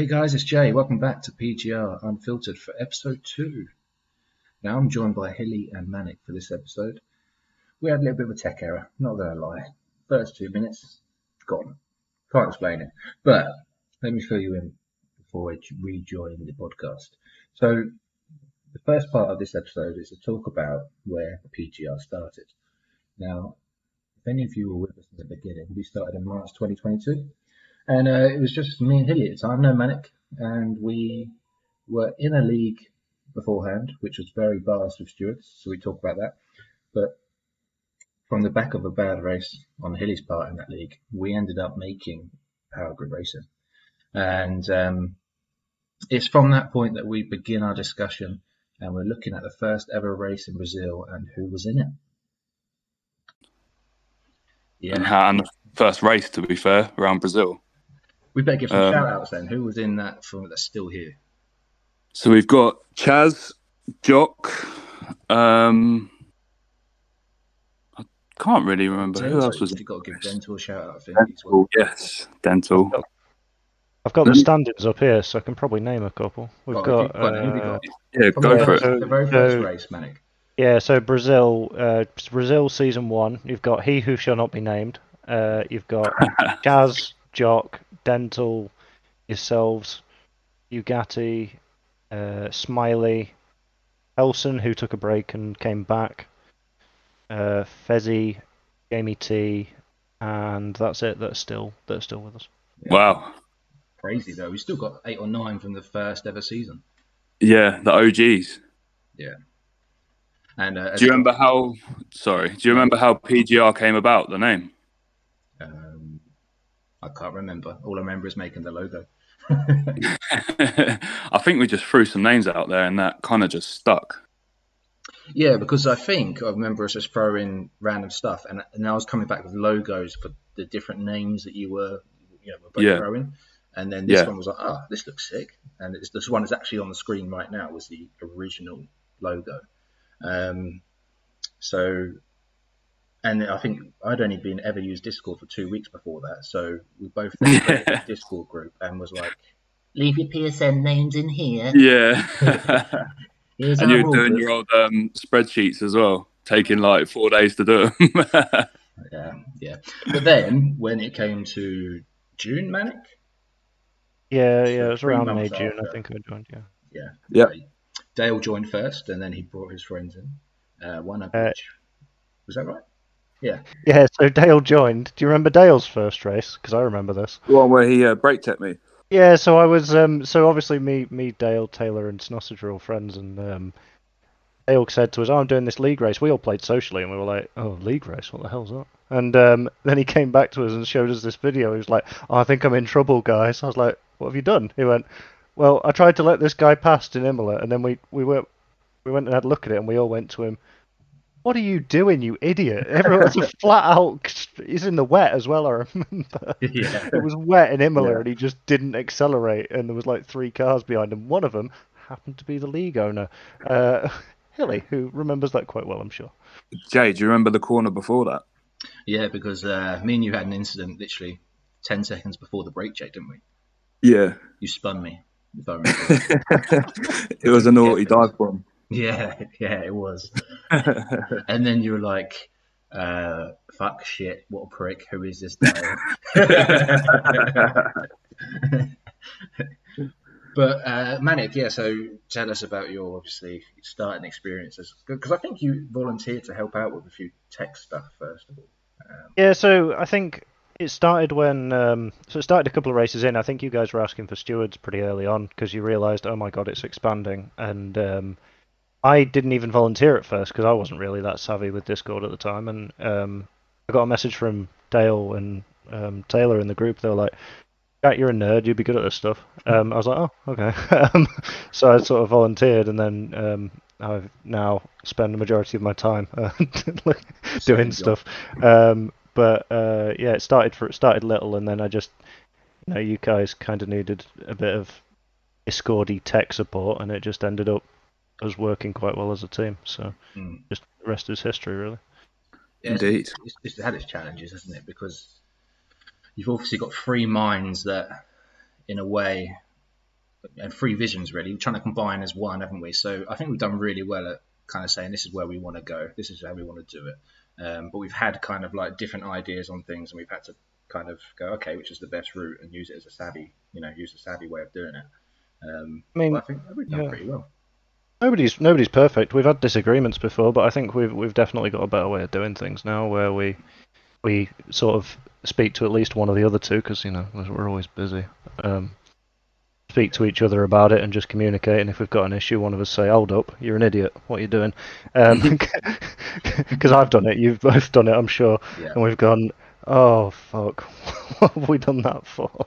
Hey guys, it's Jay. Welcome back to PGR Unfiltered for episode 2. Now I'm joined by Hilly and Manic for this episode. We had a little bit of a tech error, not gonna lie. First 2 minutes, gone. Can't explain it. But let me fill you in before I rejoin the podcast. So the first part of this episode is to talk about where PGR started. Now, if any of you were with us in the beginning, we started in March 2022. And it was just me and Hilly at the time, no Manic, and we were in a league beforehand, which was very biased with stewards, so we talk about that. But from the back of a bad race on Hilly's part in that league, we ended up making Power Grid Racing. And it's from that point that we begin our discussion, and we're looking at the first ever race in Brazil and who was in it. Yeah. And the first race, to be fair, around Brazil. We better give some shout outs then. Who was in that that's still here? So we've got Chaz, Jock. I can't really remember Dental. who else was. You've got to give Dental a shout out. I think. Dental, yes, Dental. I've got the standings up here, so I can probably name a couple. We've got. Yeah, go for it. The very first race, Manic. Yeah, so Brazil season 1. You've got He Who Shall Not Be Named. You've got Chaz, Jock, Dental, yourselves, Ugatti, Smiley, Elson, who took a break and came back, Fezzi, Jamie T, and that's it. That's still with us. Yeah. Wow, crazy though. We still got 8 or 9 from the first ever season. Yeah, the OGs. Yeah. And do you remember how PGR came about? The name? I can't remember. All I remember is making the logo. I think we just threw some names out there and that kind of just stuck. Yeah, because I remember us just throwing random stuff, and I was coming back with logos for the different names that you were both throwing, and then this one was like, this looks sick, and this one is actually on the screen right now. Was the original logo, And I think I'd only been ever used Discord for 2 weeks before that, so we both created a Discord group and was like, leave your PSN names in here. Yeah. And you were doing your old spreadsheets as well, taking like 4 days to do them. Yeah. But then when it came to June, Manic? Yeah, it was around May, June, I think I joined, Yeah. Dale joined first, and then he brought his friends in. One of which, was that right? Yeah. Yeah, so Dale joined. Do you remember Dale's first race? Because I remember this. The one where he brake at me. Yeah, so I was so obviously me, Dale, Taylor, and Snossage are all friends, and Dale said to us, "I'm doing this league race." We all played socially, and we were like, "Oh, league race? What the hell's that?" And then he came back to us and showed us this video. He was like, "Oh, I think I'm in trouble, guys." I was like, "What have you done?" He went, "Well, I tried to let this guy past in Imola, and then we went and had a look at it, and we all went to him. What are you doing, you idiot? Everyone's flat out. He's in the wet as well, I remember. Yeah. It was wet in Imola, and he just didn't accelerate, and there was like 3 cars behind him. One of them happened to be the league owner, Hilly, who remembers that quite well, I'm sure. Jay, do you remember the corner before that? Yeah, because me and you had an incident literally 10 seconds before the brake check, didn't we? Yeah. You spun me, if I remember. It was a naughty dive bomb. Yeah, it was. And then you were like, fuck shit, what a prick, who is this guy? But Manic, so tell us about your obviously starting experiences, because I think you volunteered to help out with a few tech stuff first of all. So I think it started when it started a couple of races in. I think you guys were asking for stewards pretty early on because you realised, oh my god, it's expanding, and I didn't even volunteer at first because I wasn't really that savvy with Discord at the time, and I got a message from Dale and Taylor in the group. They were like, "Jack, you're a nerd. You'd be good at this stuff." I was like, "Oh, okay." So I sort of volunteered, and then I've now spend the majority of my time doing stuff. It started little, and then I just, you guys kind of needed a bit of Discordy tech support, and it just ended up us working quite well as a team. So just the rest is history, really. Yeah, indeed. It's had its challenges, hasn't it? Because you've obviously got 3 minds that, in a way, and three visions really. We're trying to combine as one, haven't we? So I think we've done really well at kind of saying this is where we want to go, this is how we want to do it. But we've had kind of like different ideas on things, and we've had to kind of go, okay, which is the best route, and use it as a savvy, use a savvy way of doing it. I mean, but I think we've done pretty well. Nobody's perfect. We've had disagreements before, but I think we've definitely got a better way of doing things now, where we sort of speak to at least one of the other two, because we're always busy. Speak to each other about it and just communicate. And if we've got an issue, one of us say, "Hold up, you're an idiot. What are you doing?" Because I've done it. You've both done it, I'm sure. Yeah. And we've gone, "Oh fuck, what have we done that for?"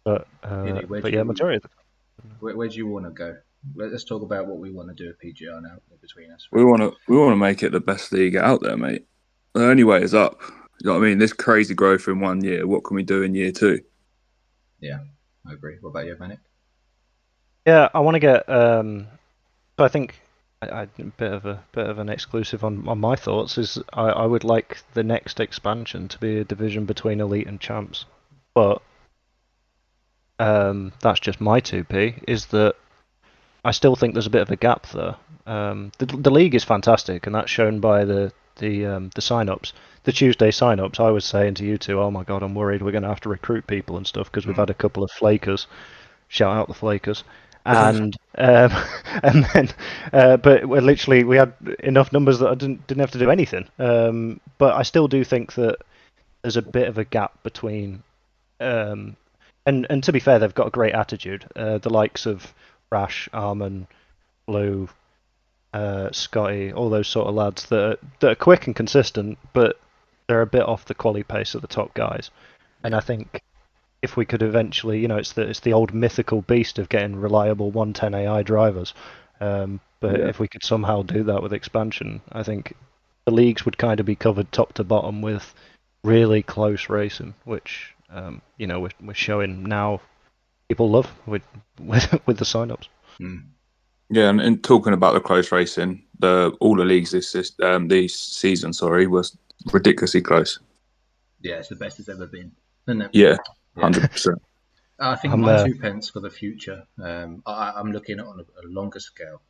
But yeah, majority of where do you want to go? Let's talk about what we want to do at PGR now between us. We want to make it the best league out there, mate. The only way is up. You know what I mean? This crazy growth in 1 year. What can we do in year 2? Yeah, I agree. What about you, Manic? Yeah, I want to get. So I think a bit of an exclusive on my thoughts is I would like the next expansion to be a division between elite and champs, but that's just my 2p. Is that I still think there's a bit of a gap there. The league is fantastic, and that's shown by the sign-ups, the Tuesday sign-ups. I was saying to you two, oh my god, I'm worried we're going to have to recruit people and stuff because we've had a couple of flakers. Shout out the flakers. And and then, but we had enough numbers that I didn't have to do anything. But I still do think that there's a bit of a gap between. And to be fair, they've got a great attitude. The likes of Rash, Armin, Blue, Scotty, all those sort of lads that are quick and consistent, but they're a bit off the quality pace of the top guys. And I think if we could eventually, it's the old mythical beast of getting reliable 110 AI drivers. If we could somehow do that with expansion, I think the leagues would kind of be covered top to bottom with really close racing, which we're showing now. People love with the sign-ups. Yeah, and talking about the close racing, all the leagues this season, was ridiculously close. Yeah, it's the best it's ever been, isn't it? Yeah, 100%. I think my 2 pence for the future, I'm looking at on a longer scale,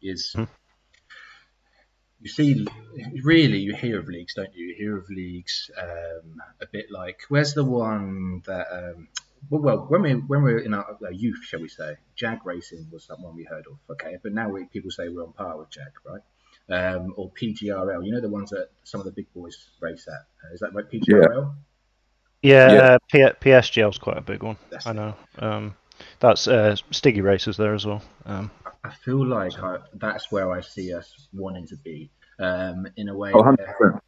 is you see, really, you hear of leagues, don't you? You hear of leagues a bit like, where's the one that... Well, when we were in our youth, shall we say, Jag Racing was someone we heard of, okay? But now people say we're on par with Jag, right? Or PGRL, the ones that some of the big boys race at. Is that right, PGRL? Yeah. PSGL is quite a big one. I know. That's Stiggy Racers there as well. I feel like that's where I see us wanting to be, in a way. Where,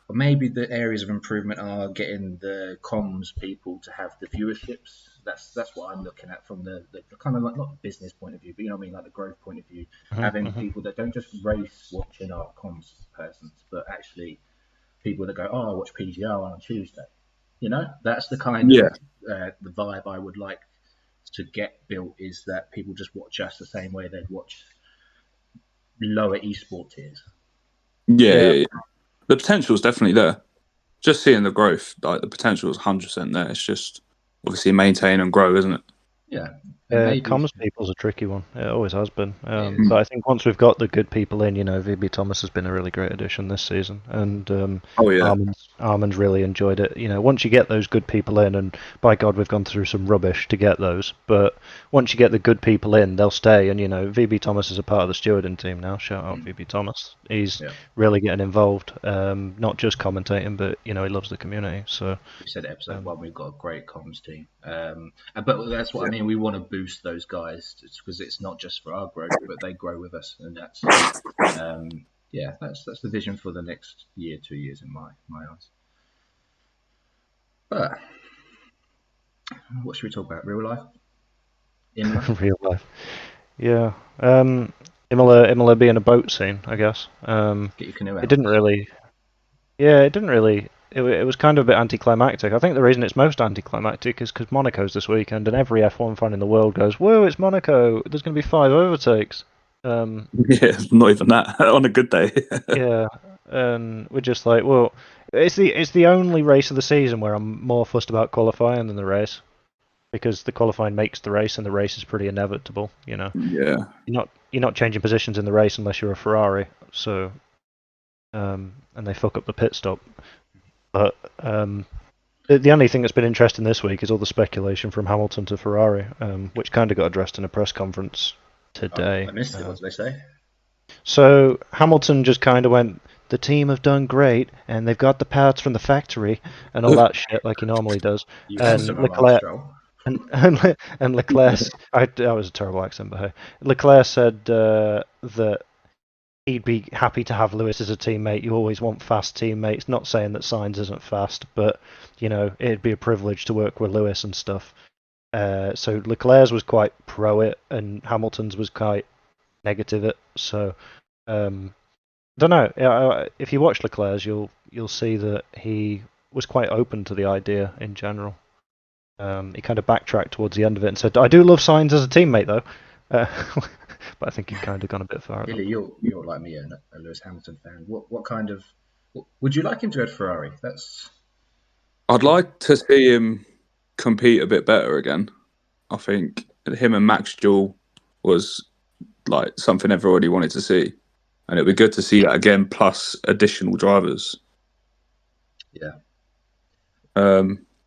maybe the areas of improvement are getting the comms people to have the viewerships. That's what I'm looking at from the kind of like, not the business point of view, but like the growth point of view. Having people that don't just race watching our comms persons, but actually people that go, oh, I watch PGR on Tuesday. That's the kind of the vibe I would like to get built, is that people just watch us the same way they'd watch lower esport tiers. Yeah. The potential is definitely there. Just seeing the growth, like the potential is 100% there. It's just obviously maintain and grow, isn't it? Yeah. Comms people's a tricky one. It always has been. But I think once we've got the good people in, VB Thomas has been a really great addition this season, and Armin's really enjoyed it. Once you get those good people in, and by God, we've gone through some rubbish to get those, but once you get the good people in, they'll stay. And VB Thomas is a part of the stewarding team now. Shout out VB Thomas. He's really getting involved, not just commentating, but he loves the community. So we said episode 1, we've got a great comms team, but that's what I mean. We want to boost those guys because it's not just for our growth, but they grow with us, and that's that's the vision for the next year, 2 years in my eyes. But what should we talk about? Real life? Real life. Yeah. Imola being a boat scene, I guess. Get your canoe out. It didn't really. It was kind of a bit anticlimactic. I think the reason it's most anticlimactic is because Monaco's this weekend, and every F1 fan in the world goes, "Whoa, it's Monaco! There's going to be 5 overtakes." Not even that on a good day. Yeah, and we're just like, well, it's the only race of the season where I'm more fussed about qualifying than the race. because the qualifying makes the race, and the race is pretty inevitable. Yeah. You're not changing positions in the race unless you're a Ferrari. So, and they fuck up the pit stop. But the only thing that's been interesting this week is all the speculation from Hamilton to Ferrari, which kind of got addressed in a press conference today. I missed it. What did they say? So Hamilton just kind of went, the team have done great, and they've got the parts from the factory, and all that shit like he normally does. You And Leclerc, and Leclerc, that was a terrible accent, but hey, Leclerc said that he'd be happy to have Lewis as a teammate. You always want fast teammates. Not saying that Sainz isn't fast, but it'd be a privilege to work with Lewis and stuff. So Leclerc's was quite pro it, and Hamilton's was quite negative it. So don't know. If you watch Leclerc's, you'll see that he was quite open to the idea in general. He kind of backtracked towards the end of it and said, "I do love Sainz as a teammate, though." But I think he's kind of gone a bit far. Billy, you're like me, a Lewis Hamilton fan. What kind of would you like him to go to Ferrari? I'd like to see him compete a bit better again. I think him and Max duel was like something everybody wanted to see, and it'd be good to see that again, plus additional drivers. Yeah.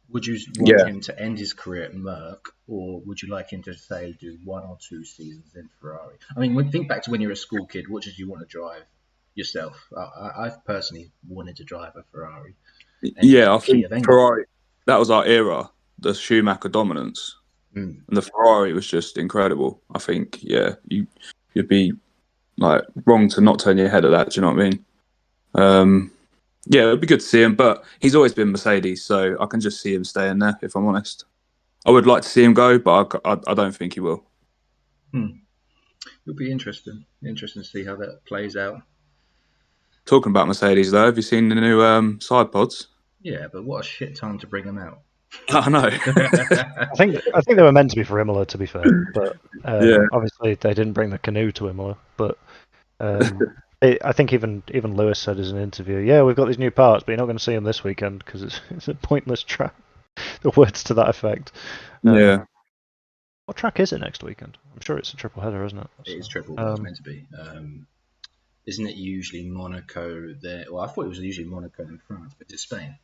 Would you want him to end his career at Merck, or would you like him to say do 1 or 2 seasons in Ferrari? I mean, think back to when you were a school kid. What did you want to drive yourself? I've personally wanted to drive a Ferrari. I think Ferrari, that was our era, the Schumacher dominance. And the Ferrari was just incredible. I think, you'd be like wrong to not turn your head at that. Do you know what I mean? It'd be good to see him, but he's always been Mercedes, so I can just see him staying there, if I'm honest. I would like to see him go, but I don't think he will. It'll be interesting. Interesting to see how that plays out. Talking about Mercedes, though, have you seen the new side pods? Yeah, but what a shit time to bring them out. I know. I think they were meant to be for Imola, to be fair, but obviously they didn't bring the canoe to Imola. But I think even Lewis said in an interview, "Yeah, we've got these new parts, but you're not going to see them this weekend because it's a pointless track." The words to that effect. What track is it next weekend? I'm sure it's a triple header, isn't it? It is triple. It's meant to be. Isn't it usually Monaco there? Well, I thought it was usually Monaco in France, but it's Spain.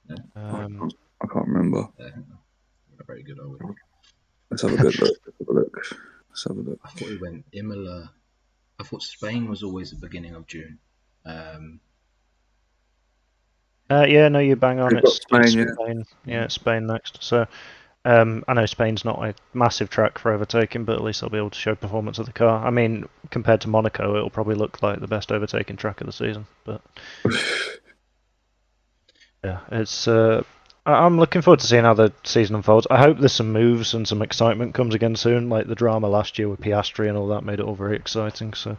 No? I can't remember. Not very good, are we? Let's have a good look. Let's have a look. I thought we went Imola. I thought Spain was always the beginning of June. No, you bang on. It's Spain. Yeah, Spain next. So I know Spain's not a massive track for overtaking, but at least they'll be able to show performance of the car. I mean, compared to Monaco, it'll probably look like the best overtaking track of the season. But yeah, it's. I'm looking forward to seeing how the season unfolds. I hope there's some moves and some excitement comes again soon. Like the drama last year with Piastri and all that made it all very exciting. So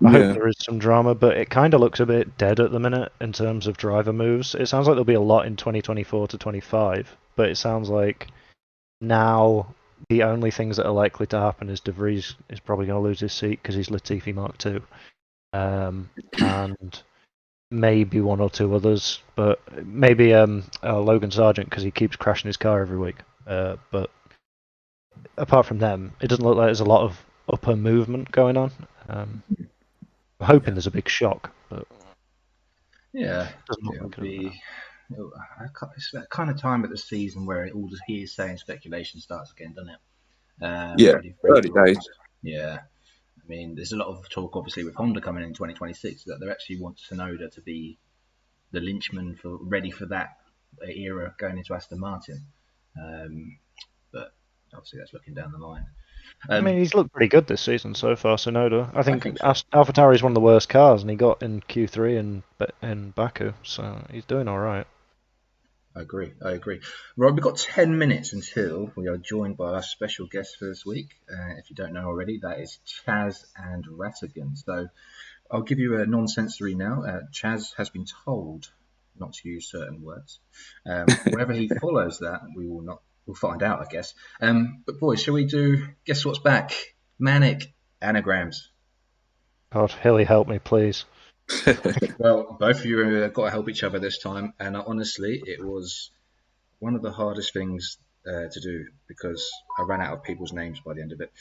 I hope there is some drama, but it kind of looks a bit dead at the minute in terms of driver moves. It sounds like there'll be a lot in 2024 to 25, but it sounds like now the only things that are likely to happen is De Vries is probably going to lose his seat because he's Latifi Mark II. And maybe 1 or 2 others, but maybe Logan Sargent because he keeps crashing his car every week. But apart from them, it doesn't look like there's a lot of upper movement going on. I'm hoping there's a big shock, but it'll be. It's that kind of time of the season where all the hearsay and speculation starts again, doesn't it? Early days. Yeah. I mean, there's a lot of talk, obviously, with Honda coming in 2026 that they actually want Tsunoda to be the linchman ready for that era going into Aston Martin. But obviously, that's looking down the line. I mean, he's looked pretty good this season so far, Tsunoda. I think so. AlphaTauri is one of the worst cars, and he got in Q3 in Baku, so he's doing all right. I agree. Right, we've got 10 minutes until we are joined by our special guest for this week. If you don't know already, that is Chaz and Ratigan. So I'll give you a non-sensory now. Chaz has been told not to use certain words. Wherever he follows that, we'll find out, I guess. But boys, shall we do Guess What's Back? Manic anagrams. God, Hilly, help me, please. Well, both of you have got to help each other this time, and honestly, it was one of the hardest things to do because I ran out of people's names by the end of it.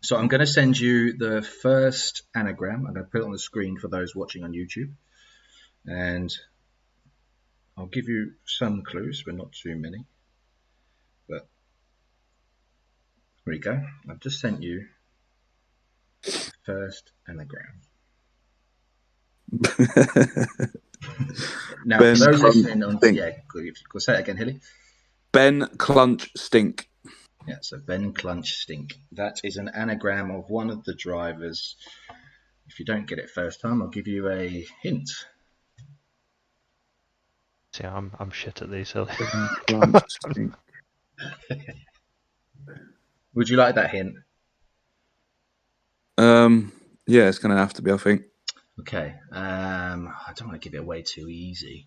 So I'm going to send you the first anagram. I'm going to put it on the screen for those watching on YouTube. And I'll give you some clues, but not too many. But here we go. I've just sent you the first anagram. Now, Ben for those Clunch listening on... Stink. Yeah, go say it again, Hilly. Ben Clunch Stink. Yeah, so Ben Clunch Stink. That is an anagram of one of the drivers. If you don't get it first time, I'll give you a hint. See, I'm shit at these, Hilly. Ben Clunch Stink. Would you like that hint? Yeah, it's going to have to be, I think. Okay. I don't want to give it away too easy.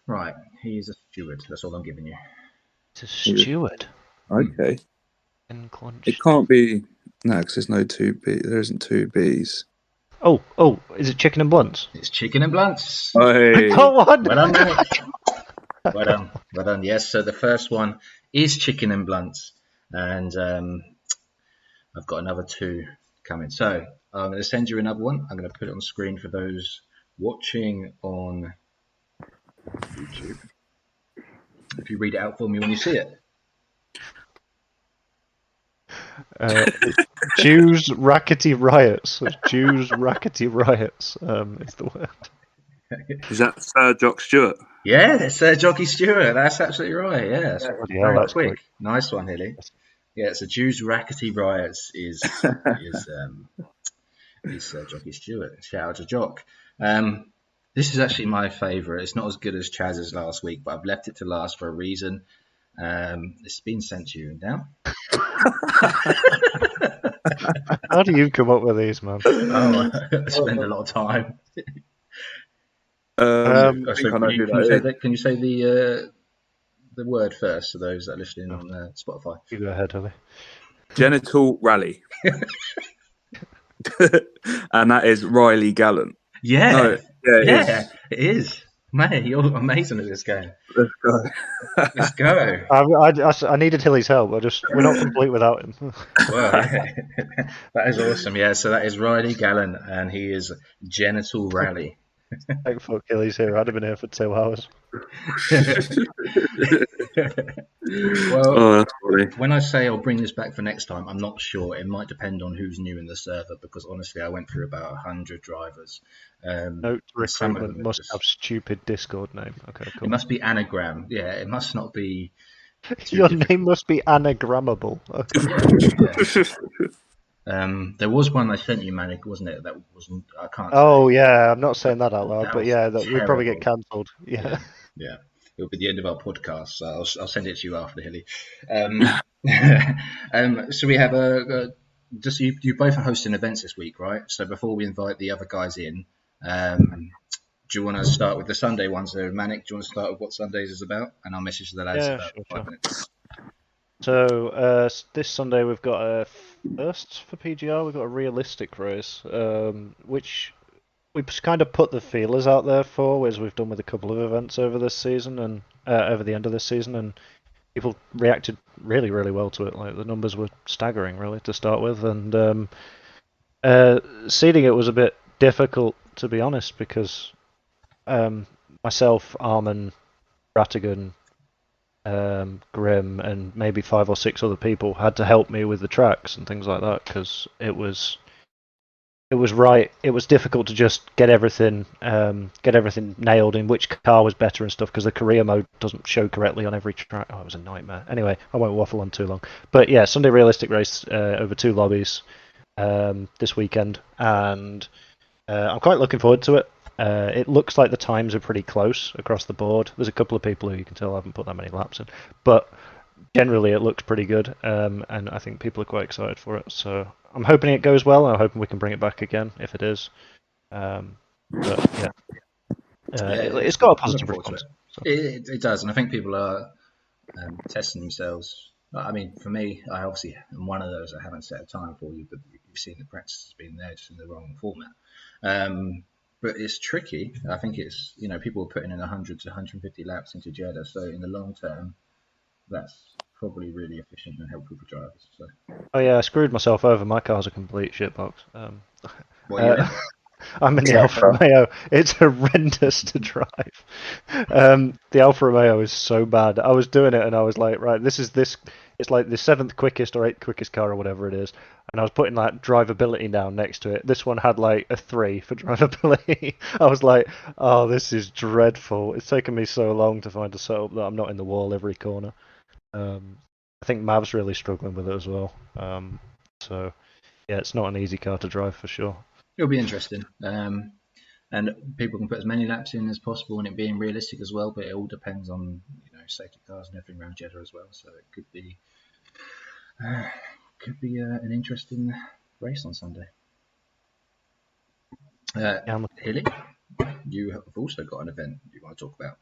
Right, he's a steward. That's all I'm giving you. It's a steward. Okay. Ben Clunch. It can't be... No, because there's no 2B. There isn't 2Bs. Oh, is it chicken and blunts? It's chicken and blunts. Hey. Got one. Well done, mate. Well done. Yes, so the first one is chicken and blunts. And I've got another 2 coming. So I'm going to send you another one. I'm going to put it on screen for those watching on YouTube. If you read it out for me when you see it. Jews rackety riots. Jews rackety riots is the word. Is that Sir Jock Stewart? Yeah, it's Jockey Stewart. That's absolutely right. Yeah, that's very that's quick. quick. Nice one, Hilly. Yeah, so Jews rackety riots is Jockey Stewart. Shout out to Jock. This is actually my favourite. It's not as good as Chaz's last week, but I've left it to last for a reason. It's been sent to you now. How do you come up with these, man? Oh, I spend a lot of time. Can you say the word first to those that are listening on Spotify? You go ahead, Holly. Genital rally. And that is Riley Gallant. Yeah. No, it is. Man, you're amazing at this game. Let's go. I needed Hilly's help. We're not complete without him. Well, that is awesome. Yeah, so that is Riley Gallant, and he is Genital Rally. Thank fuck Hilly's here. I'd have been here for 2 hours. Well, when I say I'll bring this back for next time, I'm not sure. It might depend on who's new in the server, because honestly, I went through about 100 drivers. Note recruitment must have stupid Discord name. Okay, cool. It must be anagram. Yeah, it must not be. Your name must be anagrammable. Okay. There was one I sent you, Manic, wasn't it? That wasn't. I can't. Oh yeah, I'm not saying that out loud, but yeah, we'd probably get cancelled. Yeah. It'll be the end of our podcast, so I'll send it to you after, Hilly. So we have just you both are hosting events this week, right? So before we invite the other guys in, do you want to start with the Sunday ones there, Manic? Do you want to start with what Sundays is about? And I'll message the lads about 5 minutes. So this Sunday we've got a first for PGR. We've got a realistic race, which we kind of put the feelers out there for, as we've done with a couple of events over this season and over the end of this season, and people reacted really, really well to it. Like the numbers were staggering, really, to start with, and seeding it was a bit difficult, to be honest, because myself, Armin, Ratigan, Grim, and maybe 5 or 6 other people had to help me with the tracks and things like that, because it was difficult to just get everything nailed in which car was better and stuff, because the career mode doesn't show correctly on every track. Oh, it was a nightmare. Anyway, I won't waffle on too long. But yeah, Sunday realistic race over 2 lobbies this weekend, and I'm quite looking forward to it. It looks like the times are pretty close across the board. There's a couple of people who you can tell haven't put that many laps in, but generally it looks pretty good, and I think people are quite excited for it. So I'm hoping it goes well. I'm hoping we can bring it back again if it is. But yeah, it's got a positive response. So. It does, and I think people are testing themselves. I mean, for me, I obviously am one of those. I haven't set a time for you, but you've seen the practice has been there, just in the wrong format. But it's tricky. I think it's, people are putting in 100 to 150 laps into Jeddah, so in the long term, that's probably really efficient and helpful for drivers. So. Oh yeah, I screwed myself over. My car's a complete shitbox. What are you in? I'm in the Alfa Romeo. It's horrendous to drive. The Alfa Romeo is so bad. I was doing it and I was like, right, it's like the 7th quickest or 8th quickest car or whatever it is. And I was putting like drivability down next to it. This one had like a 3 for drivability. I was like, oh, this is dreadful. It's taken me so long to find a setup that I'm not in the wall every corner. I think Mav's really struggling with it as well. So yeah, it's not an easy car to drive for sure. It'll be interesting. And people can put as many laps in as possible and it being realistic as well, but it all depends on safety cars and everything around Jeddah as well. So it could be an interesting race on Sunday. Hilly, you have also got an event you want to talk about.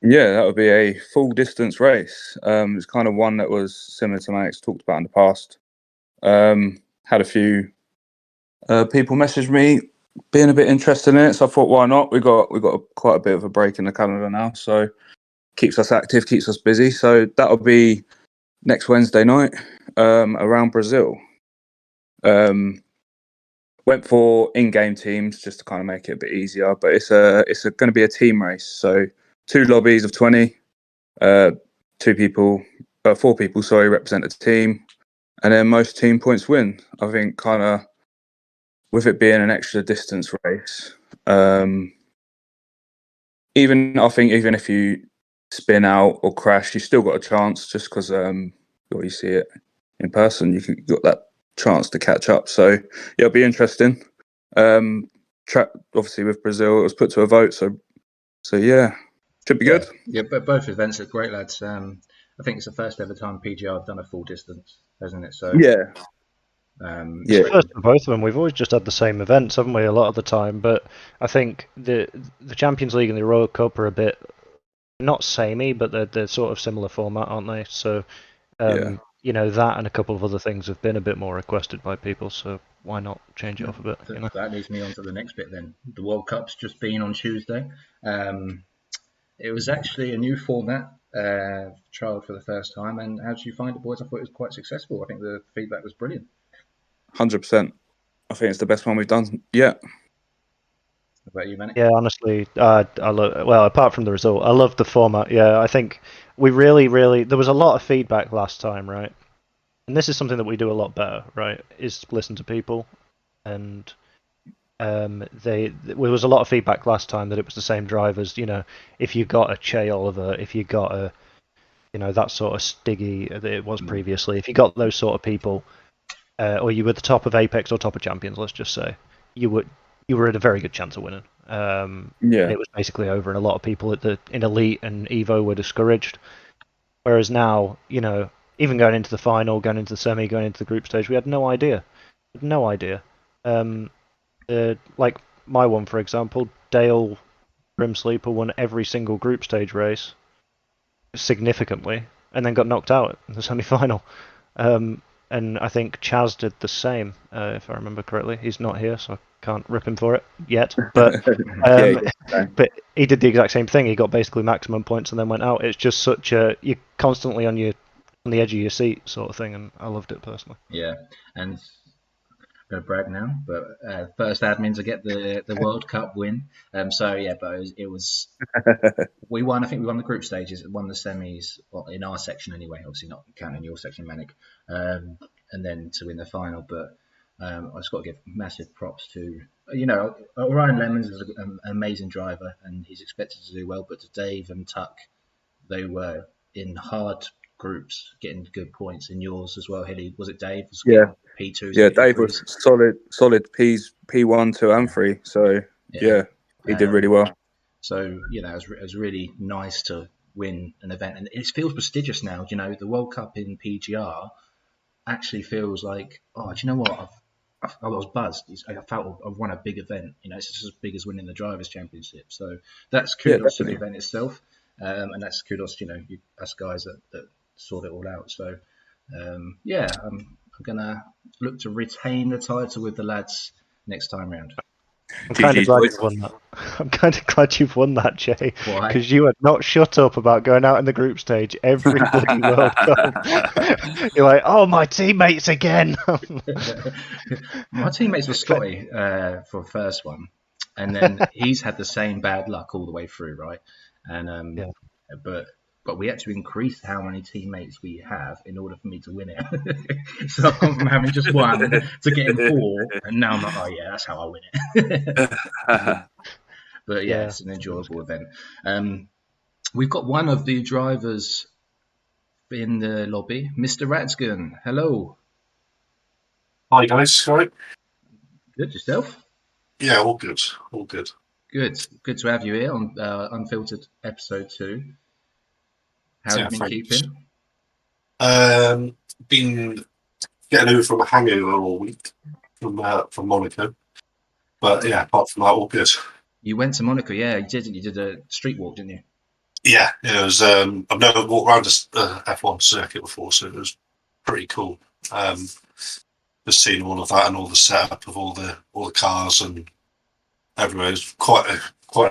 Yeah, that would be a full distance race. It's kind of one that was similar to Manik's talked about in the past. Had a few people message me being a bit interested in it, so I thought, why not? We got quite a bit of a break in the calendar now, so keeps us active, keeps us busy. So that'll be next Wednesday night around Brazil. Went for in-game teams just to kind of make it a bit easier, but it's going to be a team race. So 2 lobbies of 20, 4 people, represent a team, and then most team points win. I think kind of with it being an extra distance race, even if you spin out or crash, you still got a chance just because you see it in person. You got that chance to catch up. So yeah, it'll be interesting. Obviously with Brazil, it was put to a vote. So yeah, should be good. Yeah, but both events are great, lads. I think it's the first ever time PGR have done a full distance, hasn't it? So yeah. It's first for both of them. We've always just had the same events, haven't we, a lot of the time? But I think the Champions League and the Royal Cup are a bit not samey, but they're sort of similar format, aren't they? So that and a couple of other things have been a bit more requested by people. So why not change it up a bit? That leads me on to the next bit then. The World Cup's just been on Tuesday. It was actually a new format, trialled for the first time. And how did you find it, boys? I thought it was quite successful. I think the feedback was brilliant. 100%. I think it's the best one we've done yet. What about you, Manny? Yeah, honestly, I love. Well, apart from the result, I love the format. Yeah, I think we really there was a lot of feedback last time, right? And this is something that we do a lot better, right? Is listen to people, and there was a lot of feedback last time that it was the same drivers. If you got a Che Oliver, if you got a, that sort of Stiggy that it was previously, if you got those sort of people, or you were the top of Apex or top of Champions, let's just say, you were at a very good chance of winning. And it was basically over, and a lot of people in Elite and Evo were discouraged. Whereas now, even going into the final, going into the semi, going into the group stage, we had no idea. Like my one, for example, Dale Grimsleeper won every single group stage race significantly, and then got knocked out in the semi-final. And I think Chaz did the same, if I remember correctly. He's not here, so I can't rip him for it yet. But but he did the exact same thing. He got basically maximum points and then went out. It's just such a you're constantly on the edge of your seat sort of thing, and I loved it personally. Yeah, and I'm going to brag now, but first admin to get the World Cup win. So yeah, but it was we won. I think we won the group stages, won the semis, well, in our section anyway. Obviously not counting your section, Manic, and then to win the final. But I just got to give massive props to Ryan Lemons is an amazing driver, and he's expected to do well. But to Dave and Tuck, they were in hard groups getting good points. In yours as well, Hilly, was it Dave? P2s. Yeah, Dave was solid P's P1, 2, and 3. So yeah, he did really well. So it was really nice to win an event, and it feels prestigious now. The World Cup in PGR actually feels like, do you know what? I was buzzed. I felt I've won a big event. It's just as big as winning the Drivers' Championship. So that's kudos to the event itself, and that's kudos to us guys that sort it all out. So I'm gonna look to retain the title with the lads next time round. I'm kind of GG, glad boys. you've won that. I'm kind of glad you've won that, Jay. Why? Because you had not shut up about going out in the group stage every bloody World Cup. You're like, oh, my teammates again. My teammates were Scotty for the first one, and then he's had the same bad luck all the way through, right? And Yeah. but we had to increase how many teammates we have in order for me to win it. So I've gone from having just one to getting 4, and now I'm like, oh yeah, that's how I win it. But yeah, it's an enjoyable event. We've got one of the drivers in the lobby, Mr. Ratigan. Hello. Hi guys, right? Good, yourself? Yeah, all good, all good. Good to have you here on Unfiltered episode 2. How have you been keeping? Been getting over from a hangover all week from Monaco, but yeah, apart from that, all good. You went to Monaco, yeah, you did. You did a street walk, didn't you? Yeah, it was. I've never walked around a F1 circuit before, so it was pretty cool. Just seeing all of that and all the setup of all the cars and everywhere. It was quite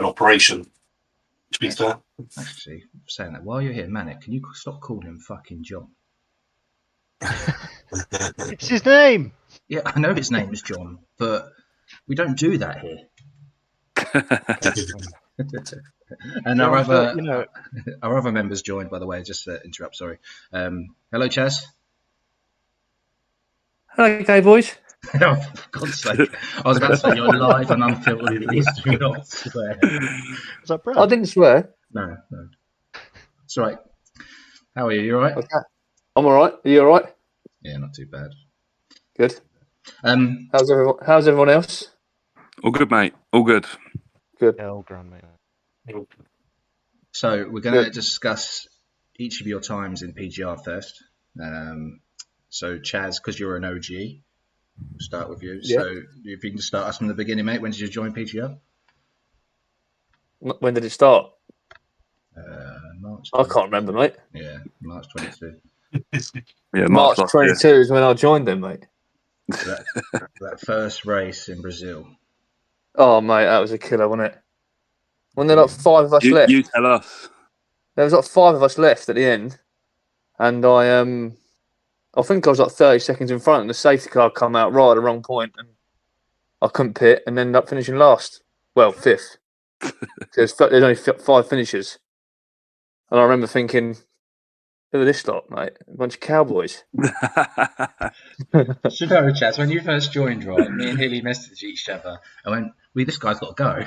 an operation, to be fair. Actually, saying that, while you're here, Manic, can you stop calling him fucking John? It's his name. Yeah, I know his name is John, but we don't do that here. And John, our other members joined, by the way. Just to interrupt, sorry. Hello, Chaz. Okay, boys. Oh, for God's sake! I was about to say you're live and Unfiltered. Please do not swear. Is that Brad? I didn't swear. No. It's all right. How are you? You all right? Okay. I'm all right. Are you all right? Yeah, not too bad. Good. How's everyone else? All good, mate. All good. Good. Yeah, all grand, mate. So we're going to discuss each of your times in PGR first. So Chaz, because you're an OG, we'll start with you. Yeah. So if you can start us from the beginning, mate. When did you join PGR? When did it start? March. I can't remember, mate. Yeah, March 22. Yeah, March 22 is when I joined them, mate. that first race in Brazil. Oh, mate, that was a killer, wasn't it? When there were like 5 of us left. You tell us. There was like 5 of us left at the end, and I think I was like 30 seconds in front, and the safety car come out right at the wrong point, and I couldn't pit, and ended up finishing last. Well, 5th. There's only 5 finishers, and I remember thinking, "Who are this lot, mate? A bunch of cowboys." Should know, Chaz, when you first joined, right? Me and Hilly messaged each other. I went, "Well, this guy's got to go."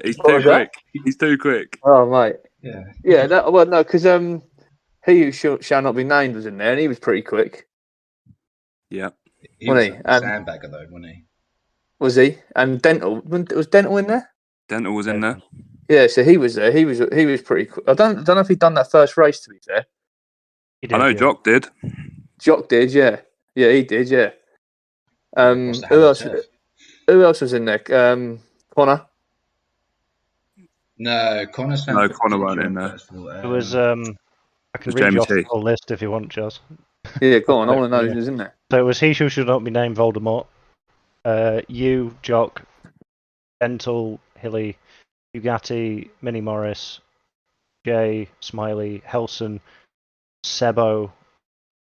He's too quick. He's too quick. Oh, mate. Yeah. Yeah. No, because he who shall not be named was in there, and he was pretty quick. He Wasn't was he? a sandbagger, though, wasn't he? Was he? And Dental was Dental in there? Dental was in there. Yeah, so he was there. He was pretty quick. I don't know if he'd done that first race, to be fair. He did, I know yeah. Jock did. Jock did, yeah. Yeah, he did, yeah. Who else was in there? Connor. No, Connor weren't in there. It was. I can read you off the whole list if you want, Chaz. Yeah, go on. I want to know who's in there. So it was he who should not be named Voldemort. You, Jock, Dental, Hilly, Bugatti, Mini Morris, Jay, Smiley, Helson, Sebo.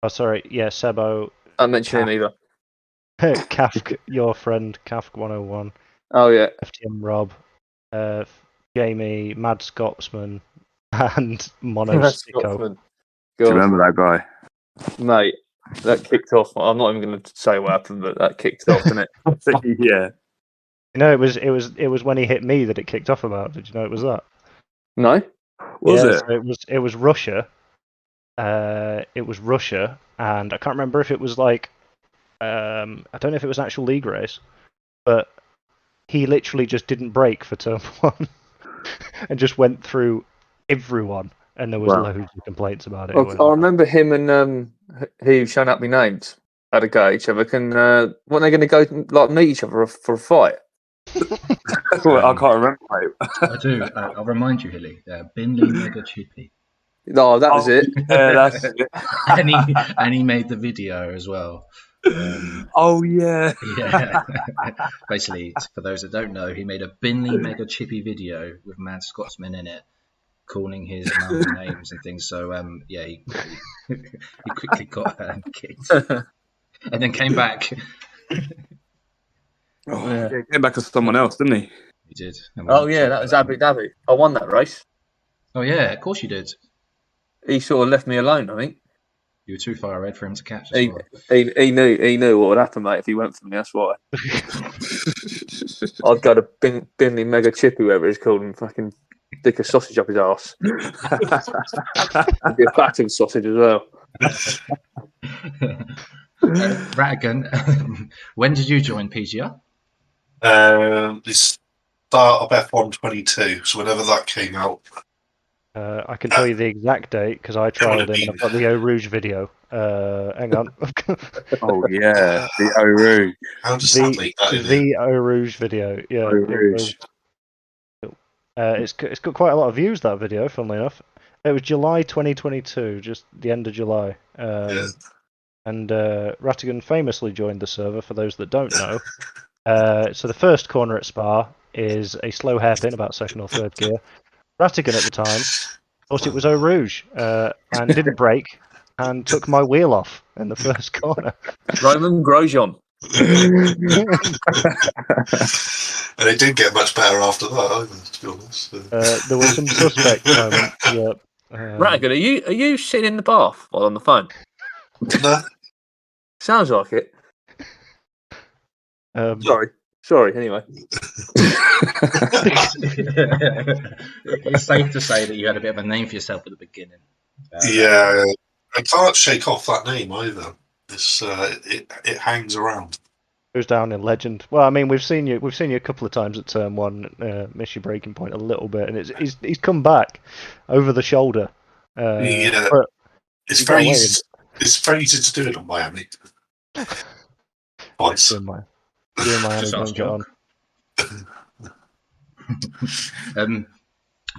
Oh, sorry, yeah, Sebo. I mentioned him either. Kafk, your friend, Kafk 101. Oh yeah. FTM Rob, Jamie, Mad Scotsman, and Mono Sticko. Do you remember that guy? Mate, that kicked off. I'm not even going to say what happened, but that kicked off, didn't it? Yeah. You know, it was when he hit me that it kicked off about. Did you know it was that? No. Was it? So it was Russia. It was Russia, and I can't remember if it was like I don't know if it was an actual league race, but he literally just didn't brake for turn 1 and just went through everyone, and there was loads of complaints about it. I remember him and he who shall not be named had a go at each other. Weren't they going to go like meet each other for a fight? I can't remember, mate. I do. I'll remind you, Hilly. Binley Mega Chippy. No, that was it. Yeah, that's it. And he made the video as well. Oh yeah. Yeah. Basically, for those that don't know, he made a Binley Mega Chippy video with Mad Scotsman in it, calling his mum names and things. So yeah, he quickly got kicked, and then came back. Yeah. He came back as someone else, didn't he? He did. Oh yeah, that was Abu Dhabi. I won that race. Oh yeah, of course you did. He sort of left me alone, I think. You were too far ahead for him to catch. He knew what would happen, mate, if he went for me. That's why. I'd go to Binley Mega Chippy, whatever it's called, and fucking stick a sausage up his arse. It'd be a battered sausage as well. Ratigan, when did you join PGR? The start of F122. So whenever that came out. I can tell you the exact date because I trialed him and I've got the Eau Rouge video. Hang on. Oh yeah, the Eau Rouge. How does that make that in the Eau Rouge video? Yeah. Eau Rouge. It's got quite a lot of views, that video, funnily enough. It was July 2022, just the end of July. Yeah. And Ratigan famously joined the server, for those that don't know. So the first corner at Spa is a slow hairpin, about second or third gear. Ratigan at the time thought it was Eau Rouge and didn't brake and took my wheel off in the first corner. Roman Grosjean. And it didn't get much better after that either, to be honest. There were some suspect moments. Yeah. Ratigan, are you sitting in the bath while on the phone? No. Sounds like it. Sorry. Anyway, It's safe to say that you had a bit of a name for yourself at the beginning. Yeah, I can't shake off that name either. It's it hangs around. Goes down in legend. Well, I mean, we've seen you a couple of times at turn one, miss your breaking point a little bit, and he's come back over the shoulder. Yeah, it's very easy. It's very easy to do it on Miami. Twice. You and Miami don't get on.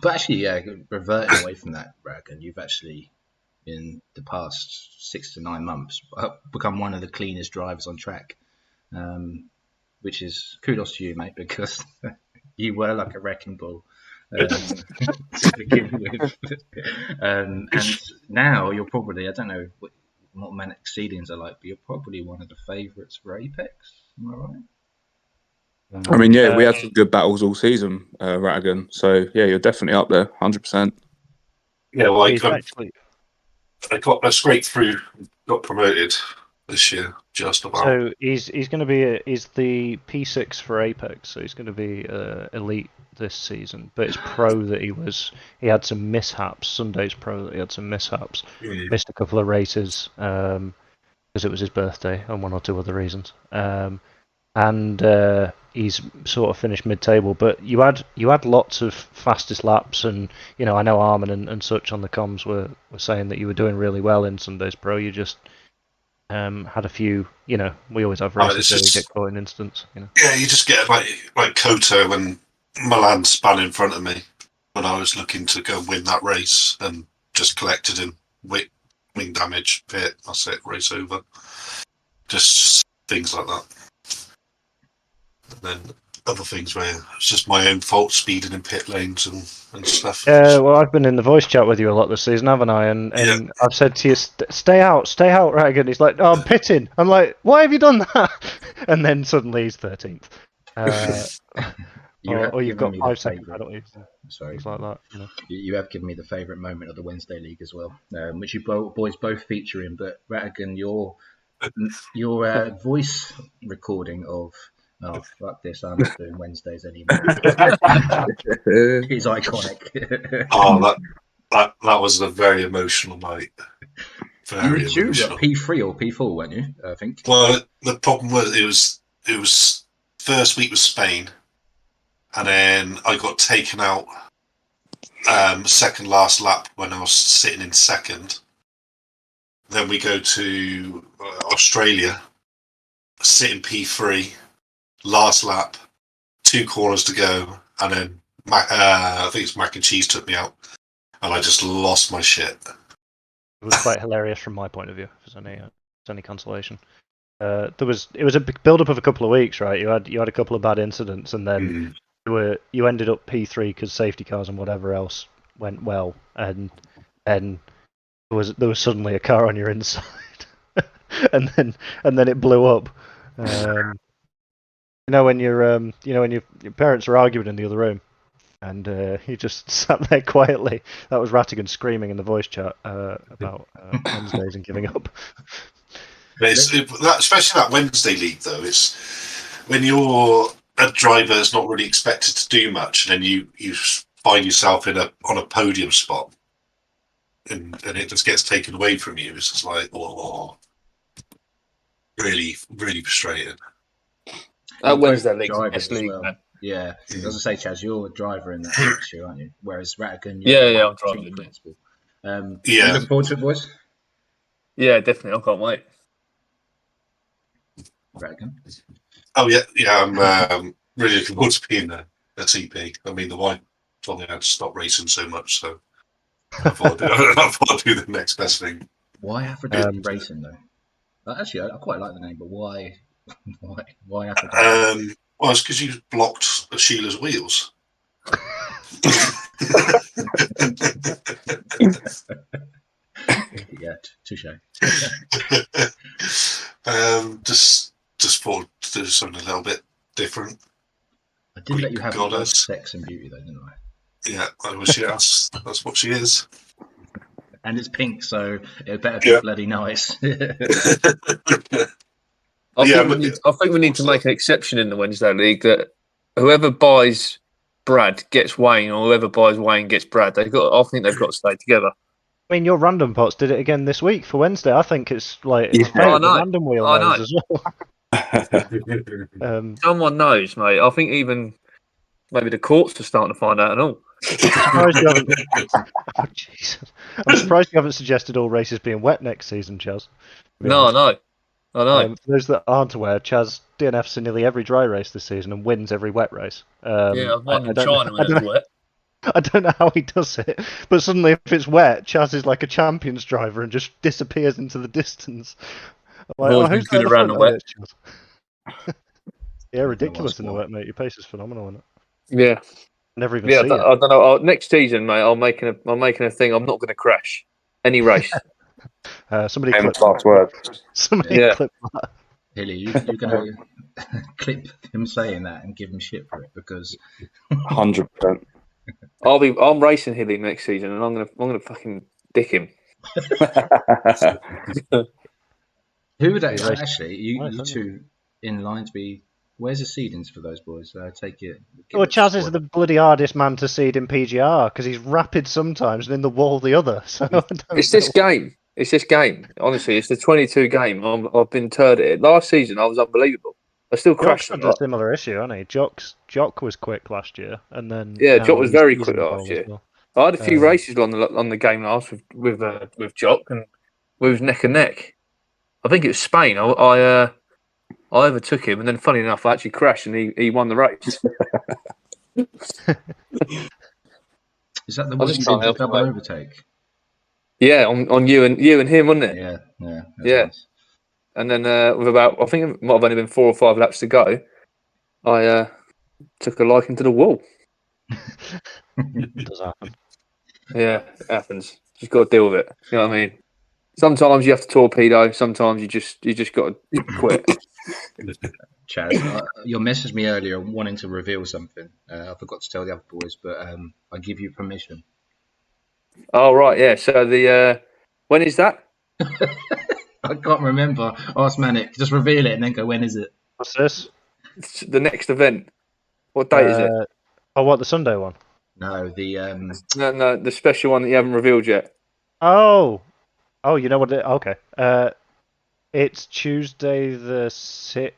But actually, yeah, reverting away from that, Ratigan, you've actually, in the past 6 to 9 months, become one of the cleanest drivers on track, which is kudos to you, mate, because you were like a wrecking ball to begin with. And now you're probably, I don't know what Manic Ceilings are like, but you're probably one of the favourites for Apex. Am I right? I mean, yeah, we had some good battles all season, Ratigan. So yeah, you're definitely up there, 100%. Yeah, well, I got scraped through, got promoted this year, just about. So he's going to be he's the P6 for Apex, so he's going to be elite this season. But it's pro that he had some mishaps. Sunday's pro that he had some mishaps. Missed a couple of races because it was his birthday and one or two other reasons. And he's sort of finished mid-table, but you had lots of fastest laps, and I know Armin and such on the comms were saying that you were doing really well in Sunday's Pro. You just had a few, we always have races where we get caught in instance. Yeah, you just get like Koto and Milan span in front of me when I was looking to go win that race, and just collected in wing damage, pit, that's it, race over. Just things like that. And then other things where it's just my own fault, speeding in pit lanes and stuff. Yeah, well, I've been in the voice chat with you a lot this season, haven't I? And I've said to you, stay out, Ratigan. He's like, I'm pitting. I'm like, why have you done that? And then suddenly he's 13th. You've got 5 seconds, don't you? Sorry. Things like that. You have given me the favourite moment of the Wednesday League as well, which you boys both feature in. But Ratigan, your voice recording of "Oh fuck this, I'm not doing Wednesdays anymore" is iconic. That was a very emotional night. Very emotional. P3 or P4, weren't you? I think. Well, the problem was it was first week was Spain, and then I got taken out second last lap when I was sitting in second. Then we go to Australia, sit in P3, last lap, 2 corners to go, and then I think it's Mac and Cheese took me out, and I just lost my shit. It was quite hilarious from my point of view. If there's any consolation. it was a build up of a couple of weeks, right? You had a couple of bad incidents, and then you ended up P3 because safety cars and whatever else went well, and then there was suddenly a car on your inside, and then it blew up. When your parents are arguing in the other room, and he just sat there quietly. That was Ratigan screaming in the voice chat about Wednesdays and giving up. Especially that Wednesday league, though, it's when you're a driver that's not really expected to do much, and then you find yourself on a podium spot, and it just gets taken away from you. It's just like, really, really frustrating. That Wednesday league, drivers league, well. man. Yeah, as I say, Chaz, you're a driver in that issue, aren't you? Whereas Ratigan, yeah, I'm driving principal. Yeah, you looking forward to it, boys? Yeah, definitely. I can't wait. Ratigan. Oh yeah. I'm really looking forward to being a TP. I mean, the wife told me I had to stop racing so much, so I thought I'd do the next best thing. Why Aphrodite Racing though? Actually, I quite like the name, but why? Why Aphrodite? Well, it's because you blocked Sheila's wheels. Yeah, touche. Just thought to do something a little bit different. I did let you have both sex and beauty though, didn't I? Yeah, I wish that's what she is. And it's pink, so it better be bloody nice. I think we need to make an exception in the Wednesday league that whoever buys Brad gets Wayne, or whoever buys Wayne gets Brad. I think they've got to stay together. I mean, your random pots did it again this week for Wednesday. I think it's random wheel knows as well. Someone knows, mate. I think even maybe the courts are starting to find out and all. I'm surprised you haven't suggested all races being wet next season, Chaz. No, I know. For those that aren't aware, Chaz DNFs in nearly every dry race this season and wins every wet race. I've won in China when it was wet. I don't know how he does it, but suddenly if it's wet, Chaz is like a champions driver and just disappears into the distance. Who's good around the wet? Yeah, ridiculous in the wet, mate. Your pace is phenomenal in it. Yeah. Never even see it. I don't know. Next season, mate, I'm making a thing. I'm not going to crash any race. Somebody clip that. Hilly, you're going to clip him saying that and give him shit for it because 100%. I'm racing Hilly next season, and I'm gonna fucking dick him. Who would actually you two in line to be? Where's the seedings for those boys? Take it. Well, Chaz is the bloody hardest man to seed in PGR because he's rapid sometimes and in the wall the other. So it's this game. It's this game. Honestly, it's the 22 game. I've been turd at it. Last season, I was unbelievable. I still crashed a similar issue, hasn't he? Jock was quick last year, and then Jock was very quick last year. Well. I had a few races on the game last with Jock, and we was neck and neck. I think it was Spain. I overtook him, and then funny enough, I actually crashed, and he won the race. Is that the one you did the double overtake? Yeah, on you and him, wasn't it? Yeah. Nice. And then with about, I think it might have only been 4 or 5 laps to go, I took a liking to the wall. It does happen. Yeah, it happens. Just got to deal with it. You know what I mean? Sometimes you have to torpedo. Sometimes you just got to quit. Chaz, you messaged me earlier wanting to reveal something. I forgot to tell the other boys, but I give you permission. Oh right, yeah. So when is that? I can't remember. Ask Manic. Just reveal it and then go, when is it? What's this? It's the next event. What date is it? What, the Sunday one? No, No, the special one that you haven't revealed yet. Oh, you know what okay. It's Tuesday the 6th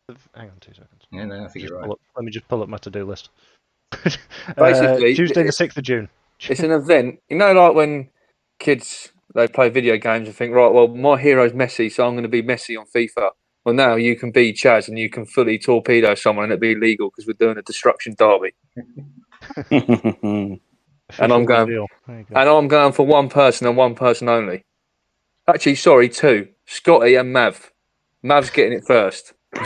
of... Hang on 2 seconds. Yeah, no, I think you're right. Let me just pull up my to-do list. Basically, Tuesday the 6th of June. It's an event. You know, like when kids, they play video games and think, right, well, my hero's Messi, so I'm going to be Messi on FIFA. Well, now you can be Chaz and you can fully torpedo someone and it'll be illegal because we're doing a destruction derby. And I'm going for one person and one person only. Actually, sorry, 2. Scotty and Mav. Mav's getting it first. You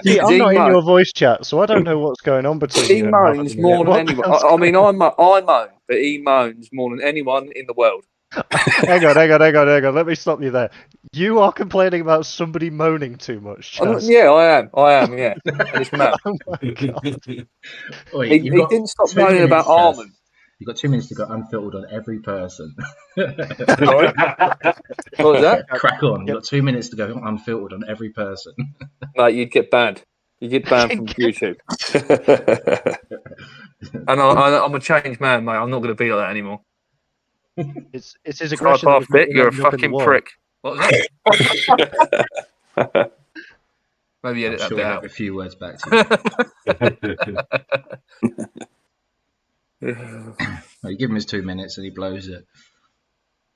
see, I'm not in your voice chat, so I don't know what's going on between he you and moans Mav. more than anyone. I mean, I moan, but he moans more than anyone in the world. Hang on. Let me stop you there. You are complaining about somebody moaning too much, Chaz. Yeah, I am, yeah. And it's Mav. Oh my God. Wait, He didn't stop moaning about Armand. You've got 2 minutes to go unfiltered on every person. Sorry? What was that? Crack on. You've got 2 minutes to go unfiltered on every person. Mate, you'd get banned. You get banned from YouTube. And I'm a changed man, mate. I'm not going to be like that anymore. It's his aggression. You're a fucking prick. What was that? Maybe edit that bit out. A few words back to you. You give him his 2 minutes and he blows it.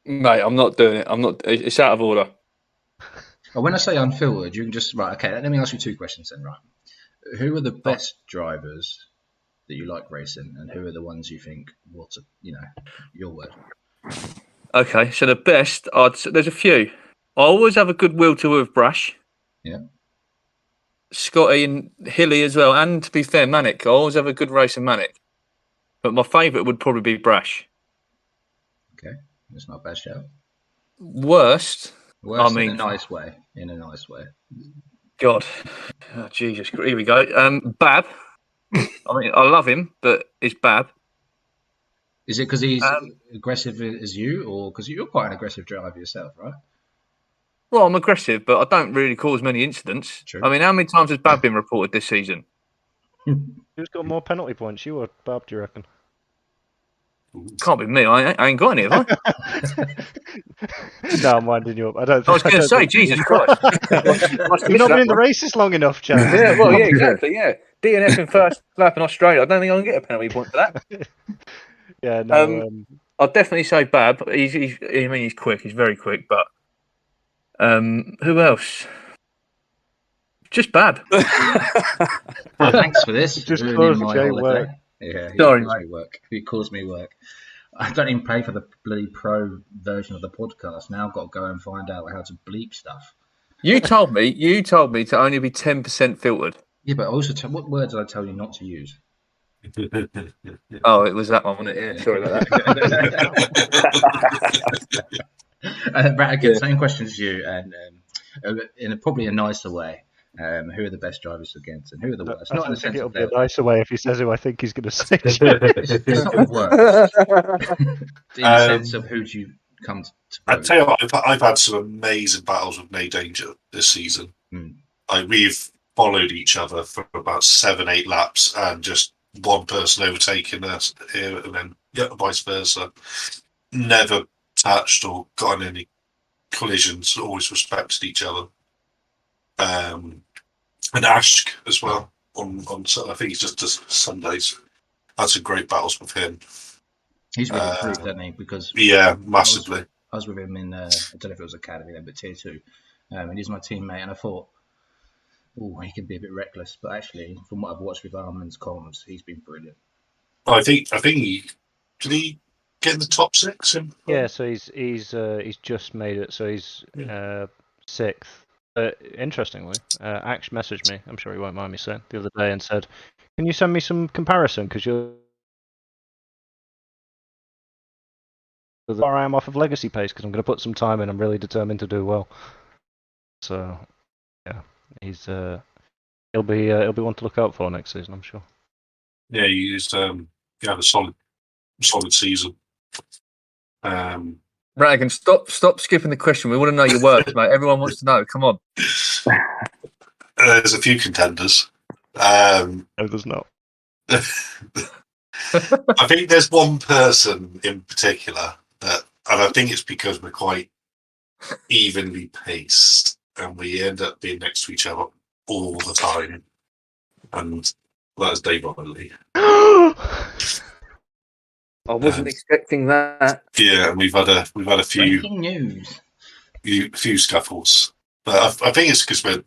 Mate, I'm not doing it. It's out of order. When I say unfiltered, you can just okay. Let me ask you 2 questions then, right? Who are the best drivers that you like racing, and who are the ones you think your word? Okay, so the best, there's a few. I always have a good will to with Brash. Yeah. Scotty and Hilly as well, and to be fair, Manic. I always have a good race in Manic. But my favourite would probably be Brash. Okay, that's not a bad shout. Worst, I mean, in a nice way. God, oh, Jesus, here we go. Bab. I mean, I love him, but it's Bab. Is it because he's aggressive as you, or because you're quite an aggressive driver yourself, right? Well, I'm aggressive, but I don't really cause many incidents. True. I mean, how many times has Bab been reported this season? Who's got more penalty points, you or Bab, do you reckon? Can't be me. I ain't got any, have I? No, I'm winding you up. I was going to say, Jesus Christ. You've not been in the races long enough, Chad. Yeah, well, yeah, exactly, yeah. DNF in first lap in Australia. I don't think I can get a penalty point for that. Yeah, no. I'd definitely say Bab. He's quick. He's very quick, but who else? Just Bab. Thanks for this. Just caused Jay work. Yeah, sorry, He caused me work. I don't even pay for the bloody pro version of the podcast. Now I've got to go and find out how to bleep stuff. You told me to only be 10% filtered. Yeah, but also, what word did I tell you not to use? Oh, it was that one, wasn't it? Yeah, sorry about that. Ratigan, same question as you, and in probably a nicer way. Who are the best drivers against, and who are the worst? Not in the sense it'll be a nicer way if he says who I think he's going to say. It's not the worst. In the sense of who do you come to I'd tell you what, I've had some amazing battles with May Danger this season. We've followed each other for about 7-8 laps, and just one person overtaking us here, and then vice versa. Never touched or got in any collisions. Always respected each other. And Ashk as well on I think he's just does Sundays. That's a great battles with him. He's really improved, hasn't he? Because massively. I was with him in I don't know if it was Academy then, but Tier 2, and he's my teammate. And I thought, he can be a bit reckless, but actually, from what I've watched with Armand's comms, he's been brilliant. I think he did he get in the top 6? Yeah, so he's just made it. So he's 6th. Interestingly, Ash messaged me, I'm sure he won't mind me saying, the other day and said, can you send me some comparison? Because you're far I am off of legacy pace, because I'm going to put some time in. I'm really determined to do well. So, yeah, he'll be one to look out for next season, I'm sure. Yeah, he's had a solid season. Ratigan, stop skipping the question. We want to know your words, mate. Everyone wants to know. Come on. There's a few contenders. No, there's not. I think there's one person in particular and I think it's because we're quite evenly paced, and we end up being next to each other all the time. And that's Dave Riley. I wasn't expecting that. Yeah, and we've had a few breaking news, few scuffles, but I think it's because we're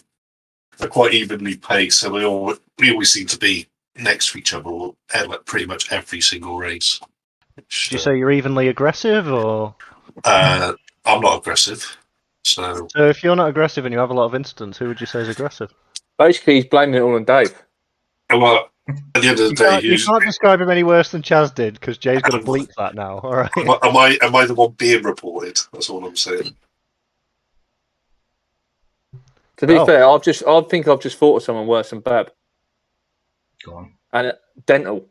quite evenly paced, so we always seem to be next to each other at like pretty much every single race. Did you say you're evenly aggressive, or? I'm not aggressive. So if you're not aggressive and you have a lot of incidents, who would you say is aggressive? Basically, he's blaming it all on Dave. well, at the end of the day, You can't describe him any worse than Chaz did, because Jay's going to bleep that now. All right. am I the one being reported? That's all I'm saying. To be fair, I think I've just thought of someone worse than Bab. Go on. And Dental.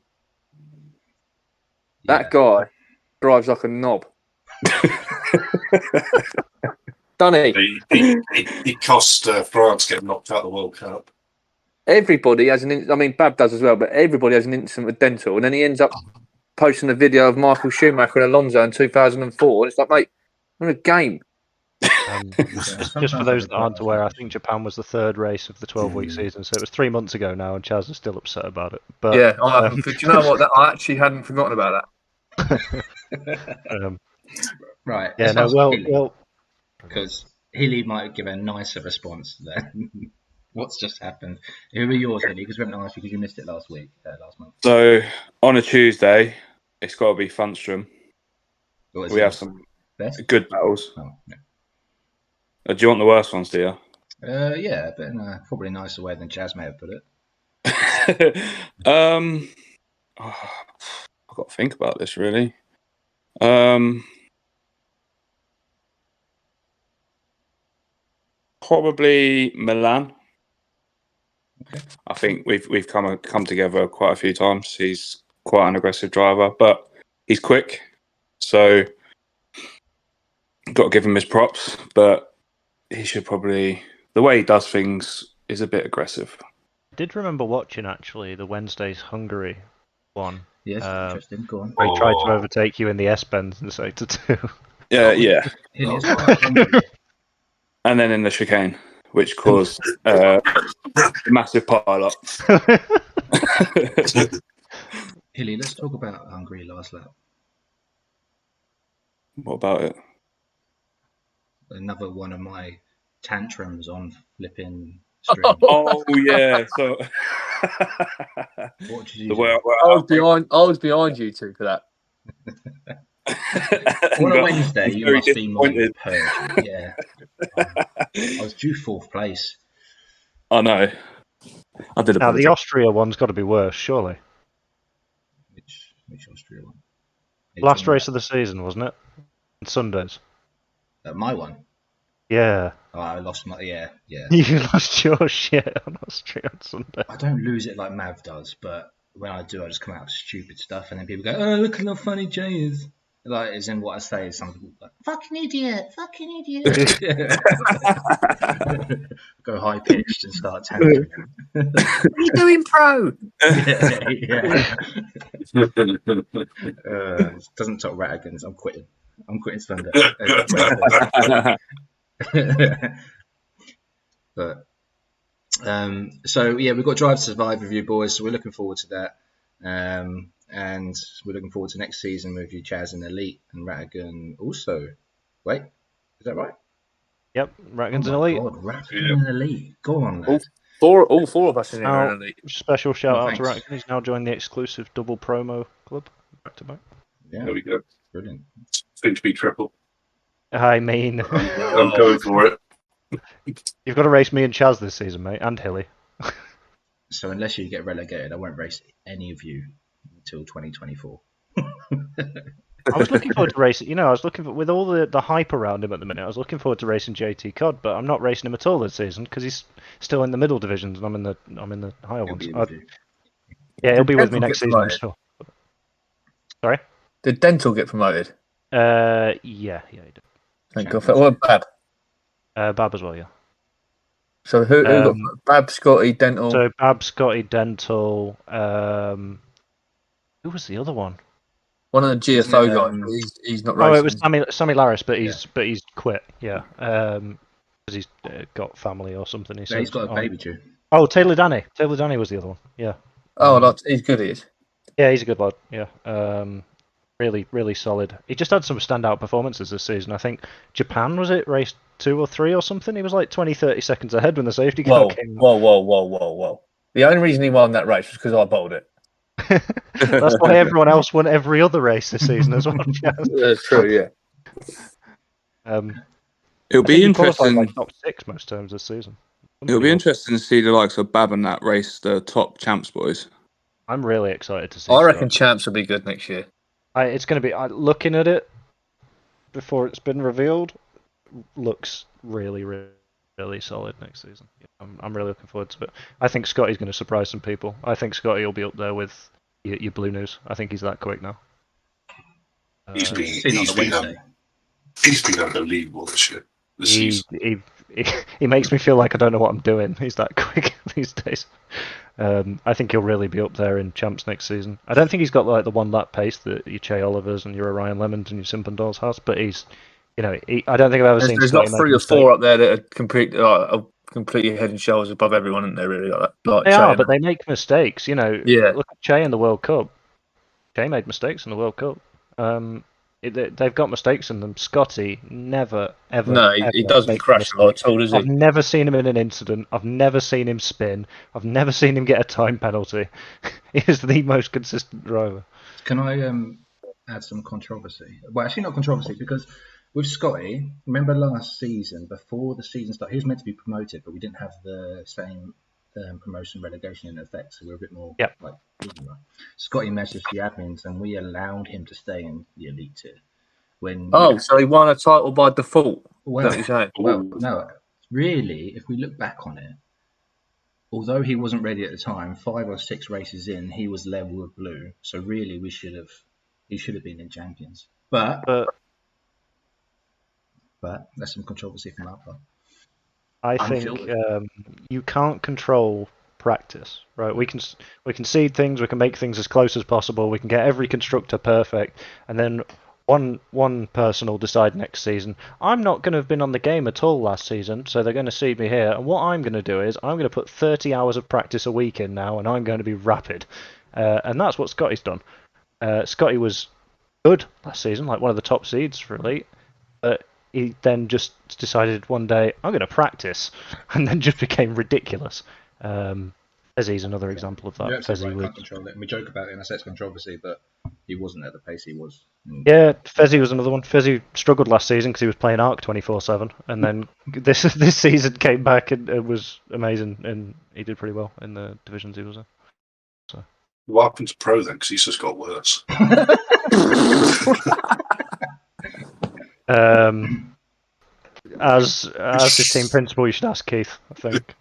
That guy drives like a knob. Doesn't he? He cost France getting knocked out of the World Cup. Everybody has Bab does as well, but everybody has an incident with Dental, and then he ends up posting a video of Michael Schumacher and Alonso in 2004. And it's like, mate, we're in a game. Just for those that aren't aware, I think Japan was the third race of the 12-week season, so it was 3 months ago now, and Chaz is still upset about it. But yeah, do you know what? I actually hadn't forgotten about that. Right. Yeah. No. Well. Because Hilly might give a nicer response to that. What's just happened? Who are yours, Hilly? Because we haven't asked you because you missed it last month. So on a Tuesday, it's got to be Funstrom. We have some good battles. Oh, no. Do you want the worst ones, do you? Yeah, but in a probably nicer way than Chaz may have put it. I've got to think about this really. Probably Milan. Okay. I think we've come together quite a few times. He's quite an aggressive driver, but he's quick, so got to give him his props. But he should probably, the way he does things is a bit aggressive. I did remember watching actually the Wednesday's Hungary one. Yes, interesting. Go on. Where he tried to overtake you in the S-bends in Sector 2. Yeah. Hilly, and then in the chicane, which caused a massive pile-up. Hilly, let's talk about Hungary last lap. What about it? Another one of my tantrums on flipping stream. Oh yeah. So what did you do? I was behind you two for that. On a Wednesday, you must be my purge. Yeah. I was due 4th place. I know. I did. Now the Austria one's got to be worse, surely. Which Austria one? Last race of the season, wasn't it? On Sundays. My one. Yeah. Oh, I lost my. Yeah. You lost your shit on Austria on Sunday. I don't lose it like Mav does, but when I do, I just come out with stupid stuff, and then people go, "Oh, look how funny Jay is." Like, as in what I say is something like, fucking idiot. Go high pitched and start tantrum. What are you doing, pro? Doesn't talk Ratigans. I'm quitting Thunder. But so yeah, we've got Drive to Survive with you boys, so we're looking forward to that. And we're looking forward to next season with you, Chaz and Elite and Ratigan also. Wait, is that right? Yep, Ratigan's an Elite. God, Ratigan and Elite. Go on, lad. All four of us in an Elite. Special shout out to Ratigan. He's now joined the exclusive double promo club. Back to back. Yeah, there we go. Brilliant. Seems to be triple. I mean, I'm going for it. You've got to race me and Chaz this season, mate, and Hilly. So unless you get relegated, I won't race any of you until 2024. I was looking forward to racing. I was looking for, with all the hype around him at the minute. I was looking forward to racing JT Cod, but I'm not racing him at all this season because he's still in the middle divisions and I'm in the higher ones. Yeah, he'll be with me next season. I'm sure. Sorry. Did Dental get promoted? Yeah, he did. Thank God. What Bab? Bab as well, yeah. So who got Bab, Scotty, Dental? So Bab, Scotty, Dental. Who was the other one? One of the GFO guys. He's not racing. Oh, it was Sammy Laris, but he's quit. Yeah, because he's got family or something. He's got a baby too. Oh, Taylor Danny. Taylor Danny was the other one. Yeah. Oh, he's good. He is. Yeah, he's a good lad. Yeah. Really, really solid. He just had some standout performances this season. I think Japan, was it race 2 or 3 or something? He was like 20-30 seconds ahead when the safety car came. Whoa. The only reason he won that race was because I bowled it. That's why everyone else won every other race this season as well. That's true, yeah. It'll I be think he qualified interesting. like top 6 most times this season. It'll be interesting to see the likes of Bab and that race the top champs boys. I'm really excited to see. I reckon champs will be good next year. It's going to be looking at it before it's been revealed. Looks really, really, really solid next season. I'm really looking forward to it. I think Scotty's going to surprise some people. I think Scotty will be up there with your Blue News. I think he's that quick now. He's been unbelievable this year. He makes me feel like I don't know what I'm doing. He's that quick these days. I think he'll really be up there in champs next season. I don't think he's got like the 1 lap pace that your Che Olivers and your Orion Lemons and your Simpendals has, but he's, I don't think I've ever seen. There's not 3 or 4 up there that are completely head and shoulders above everyone, aren't they? Really, like they are, but they make mistakes. Yeah. Look at Che in the World Cup. Che made mistakes in the World Cup. They've got mistakes in them. Scotty never, ever. No, ever he doesn't crash a lot at all, does he? I've never seen him in an incident. I've never seen him spin. I've never seen him get a time penalty. He is the most consistent driver. Can I add some controversy? Well, actually not controversy, because with Scotty, remember last season, before the season started, he was meant to be promoted, but we didn't have the same promotion relegation in effect, so we were a bit more like Scotty messaged the admins and we allowed him to stay in the elite tier. So he won a title by default. Well, no, really, if we look back on it, although he wasn't ready at the time, 5 or 6 races in, he was level with Blue. So really, he should have been in champions. But there's some controversy from our part. I think you can't control practice, right? We can seed things, we can make things as close as possible, we can get every constructor perfect, and then one person will decide next season, I'm not going to have been on the game at all last season, so they're going to seed me here, and what I'm going to do is I'm going to put 30 hours of practice a week in now, and I'm going to be rapid. And that's what Scotty's done. Scotty was good last season, like one of the top seeds for elite, but he then just decided one day, I'm going to practice, and then just became ridiculous. Fezzi's another example of that. Fezzi can't control it. And we joke about it in a set controversy, but he wasn't at the pace he was. Yeah, Fezzi was another one. Fezzi struggled last season because he was playing Arc 24/7, and then this season came back and it was amazing, and he did pretty well in the divisions he was in. So. What happened to Pro then? Because he's just got worse. As his team principal, you should ask Keith, I think.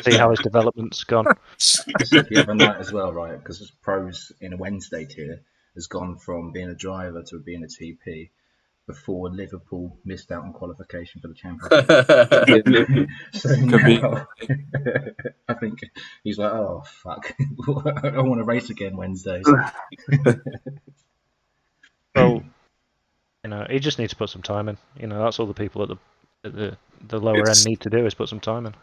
See how his development's gone. I said the other night as well, right? Because his Pros in a Wednesday tier has gone from being a driver to being a TP before Liverpool missed out on qualification for the Championship. So now, I think he's like, oh, fuck. I don't want to race again Wednesdays. Well, he just needs to put some time in. That's all the people at the lower end need to do is put some time in.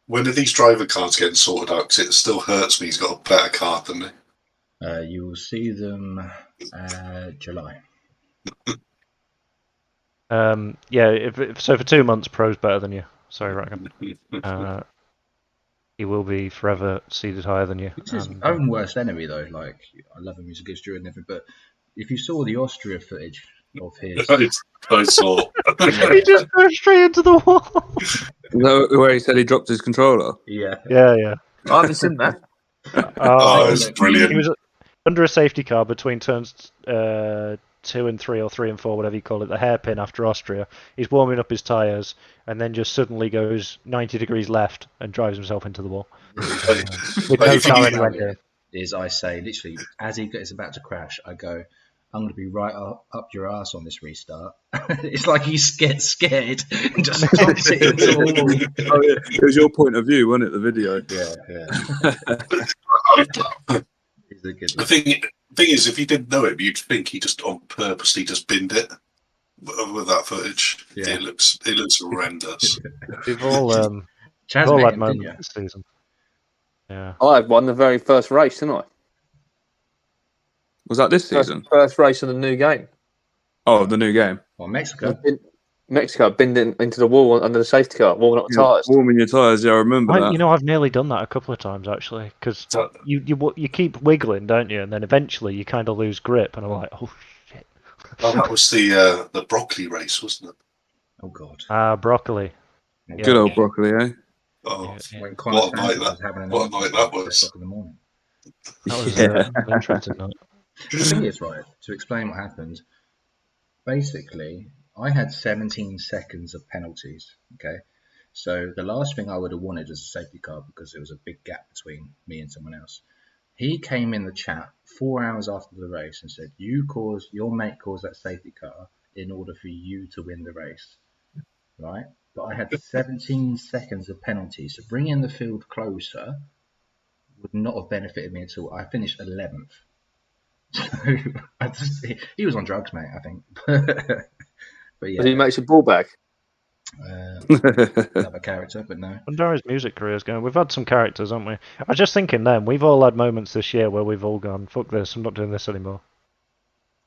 When are these driver cards getting sorted out? Because it still hurts me. He's got a better card than me. You will see them July. So for 2 months, Pro's better than you. Sorry, Ratigan. He will be forever seeded higher than you. It's his own worst enemy, though. Like, I love him, he's a good steward and everything, but if you saw the Austria footage of his... I saw. He just goes straight into the wall. Where he said he dropped his controller? Yeah. I haven't seen that. It's brilliant. He was under a safety car between turns 2 and 3 or 3 and 4, whatever you call it, the hairpin after Austria. He's warming up his tyres and then just suddenly goes 90 degrees left and drives himself into the wall. With no car anywhere near. I say, literally, as he gets about to crash, I go, I'm going to be right up your ass on this restart. It's like he's scared and just jumps it into the wall. Oh, yeah. It was your point of view, wasn't it, the video? Yeah. He's a good the thing is, if you didn't know it, you'd think he just on purposely just binned it with that footage. Yeah. It looks horrendous. We've all had moments this season. Yeah. I had one the very first race, didn't I? Was that this season? First race of the new game. Oh, the new game. Well, Mexico. Mexico, binned into the wall under the safety car, warming up the tyres. Warming your tyres, yeah, I remember that. I've nearly done that a couple of times, actually, because you keep wiggling, don't you? And then eventually you kind of lose grip, and I'm like, oh, shit. Oh, that was the broccoli race, wasn't it? Oh God. Broccoli. Good old broccoli, eh? Oh, When Connor what a night Santos was having an what a night that was. 10 o'clock in the morning. That was Yeah. an interesting night. The thing is, right, to explain what happened, basically, I had 17 seconds of penalties, okay? So the last thing I would have wanted was a safety car because there was a big gap between me and someone else. He came in the chat 4 hours after the race and said, your mate caused that safety car in order for you to win the race, right? But I had 17 seconds of penalty, so bringing the field closer would not have benefited me at all. I finished 11th. He was on drugs, mate, I think. But yeah. Did he make your ball back? Another character, but no. I wonder how his music career's going. We've had some characters, haven't we? I was just thinking then, we've all had moments this year where we've all gone, fuck this, I'm not doing this anymore.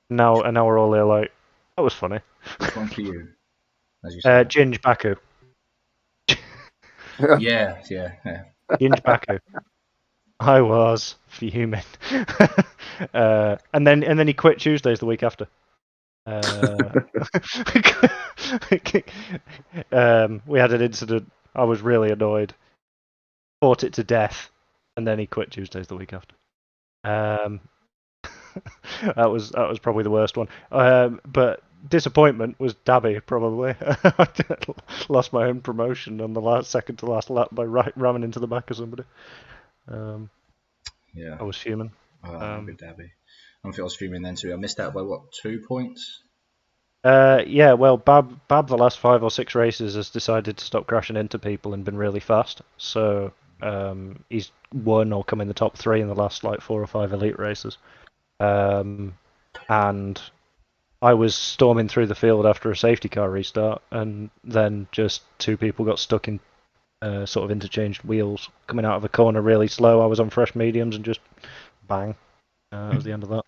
Now we're all here like, that was funny. Which one for you? As you said. Ginge Baku. Yeah. Ginge Baku. I was fuming. And then he quit Tuesdays the week after. We had an incident. I was really annoyed. Fought it to death, and then he quit Tuesdays the week after. That was probably the worst one. But disappointment was Dabby, probably. I lost my own promotion on the second to last lap by ramming into the back of somebody. Yeah. I was fuming. Good Dabby. I was fuming then too. I missed out by what, 2 points? Yeah, well, Bab the last 5 or 6 races has decided to stop crashing into people and been really fast. So he's won or come in the top 3 in the last like 4 or 5 elite races. And I was storming through the field after a safety car restart, and then just 2 people got stuck in sort of interchanged wheels coming out of a corner really slow. I was on fresh mediums and just bang. That was the end of that.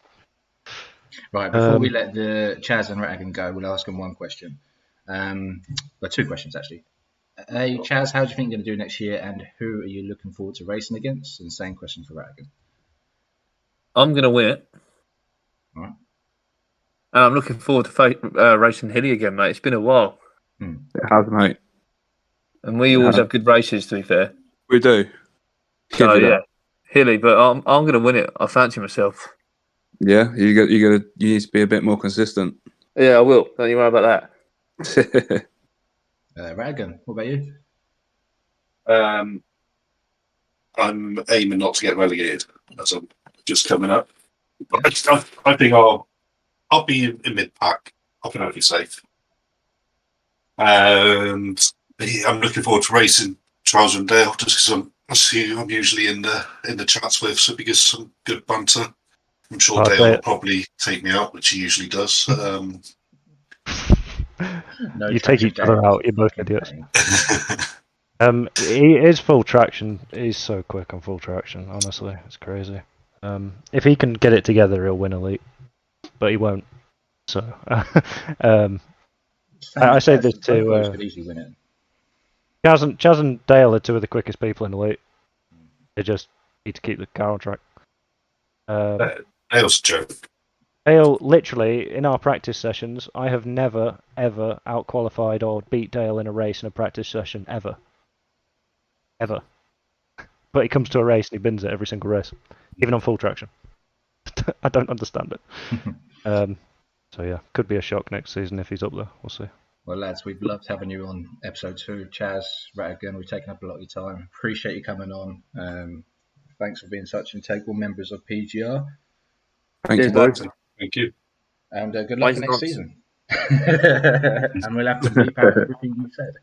Right, before we let the Chaz and Ratigan go, we'll ask them one question. Well, 2 questions actually. Hey, Chaz, how do you think you're going to do next year, and who are you looking forward to racing against? And the same question for Ratigan. I'm going to win it. All right. And I'm looking forward to racing Hilly again, mate. It's been a while. It has, mate. And we always have good races, to be fair. We do. So, yeah, Hilly, but I'm going to win it. I fancy myself. Yeah, you need to be a bit more consistent. Yeah, I will. Don't you worry about that. Ratigan, what about you? I'm aiming not to get relegated as I'm just coming up. But I think I'll be in mid-pack. I think I'll be safe. And I'm looking forward to racing Charles and Dale just because I'm usually in the chats with, so because some good banter. I'm sure Dale will probably take me out, which he usually does. You take each other out, you're both idiots. He is full traction. He's so quick on full traction, honestly. It's crazy. If he can get it together, he'll win elite. But he won't. So, I say this to Chaz and Dale are 2 of the quickest people in elite. They just need to keep the car on track. Dale's a joke. Dale, literally, in our practice sessions, I have never, ever out-qualified or beat Dale in a race in a practice session, ever. Ever. But he comes to a race and he bins it every single race, even on full traction. I don't understand it. So yeah, could be a shock next season if he's up there. We'll see. Well, lads, we've loved having you on episode 2. Chaz, Ratigan, we've taken up a lot of your time. Appreciate you coming on. Thanks for being such integral members of PGR. Thank you, boys. Thank you. And good luck for next season. And we'll have to bleep out everything you said.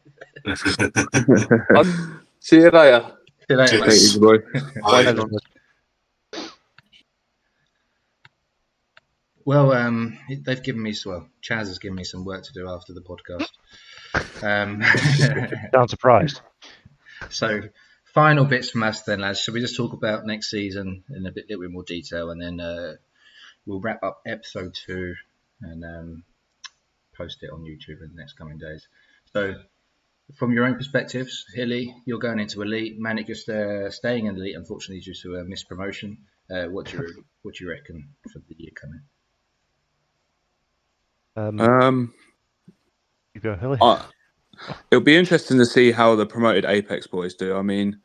See you later. See you later, Thank you, boy. Well, they've given me Chaz has given me some work to do after the podcast. Sound surprised. So, final bits from us then, lads. Shall we just talk about next season in a little bit more detail, and then we'll wrap up episode 2 and post it on YouTube in the next coming days. So, from your own perspectives, Hilly, you're going into elite. Manic, you're staying in elite, unfortunately, due to a missed promotion. What do you reckon for the year coming? You go, Hilly. It'll be interesting to see how the promoted Apex boys do. I mean,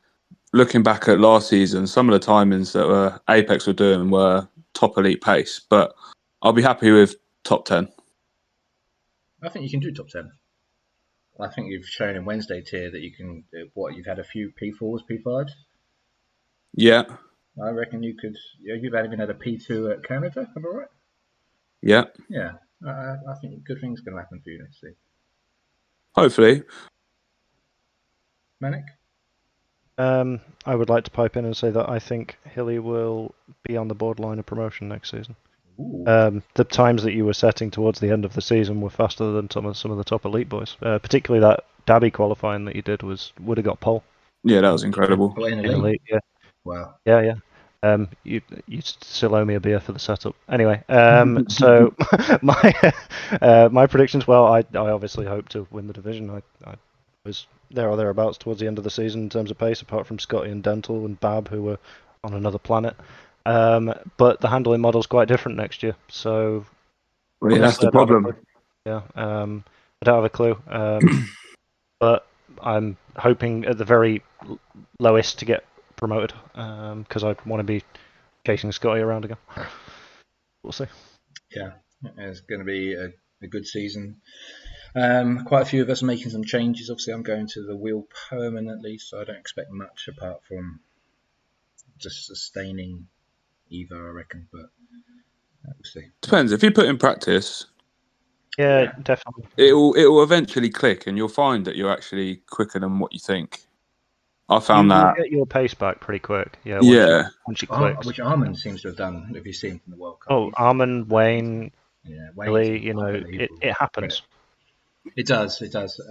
looking back at last season, some of the timings that Apex were doing were top elite pace, but I'll be happy with top 10. I think you can do top 10. I think you've shown in Wednesday tier that you can. You've had a few P4s, P5s. Yeah. I reckon you could. You've even had a P2 at Canada. Am I right? Yeah. Yeah. I think good things can happen for you next season. Hopefully. Manic? I would like to pipe in and say that I think Hilly will be on the borderline of promotion next season. The times that you were setting towards the end of the season were faster than some of the top elite boys. Particularly that Dabby qualifying that you did would have got pole. Yeah, that was incredible. In elite, yeah. Wow. Yeah. You still owe me a beer for the setup. Anyway, so my predictions. Well, I obviously hope to win the division. I was there or thereabouts towards the end of the season in terms of pace, apart from Scotty and Dental and Bab, who were on another planet. But the handling model's quite different next year, so well, yeah, that's the problem. Yeah, I don't have a clue. But I'm hoping at the very lowest to get promoted, because I want to be chasing Scotty around again. We'll see. Yeah, it's going to be a good season. Quite a few of us are making some changes. Obviously, I'm going to the wheel permanently, so I don't expect much apart from just sustaining Eva, I reckon. But we'll see. Depends. If you put in practice, yeah, definitely, it will eventually click, and you'll find that you're actually quicker than what you think. I found that you get your pace back pretty quick. Yeah. Once you click. Which Armin seems to have done. If you've seen from the World Cup. Oh, Armin, Wayne, Billy, it happens. It does.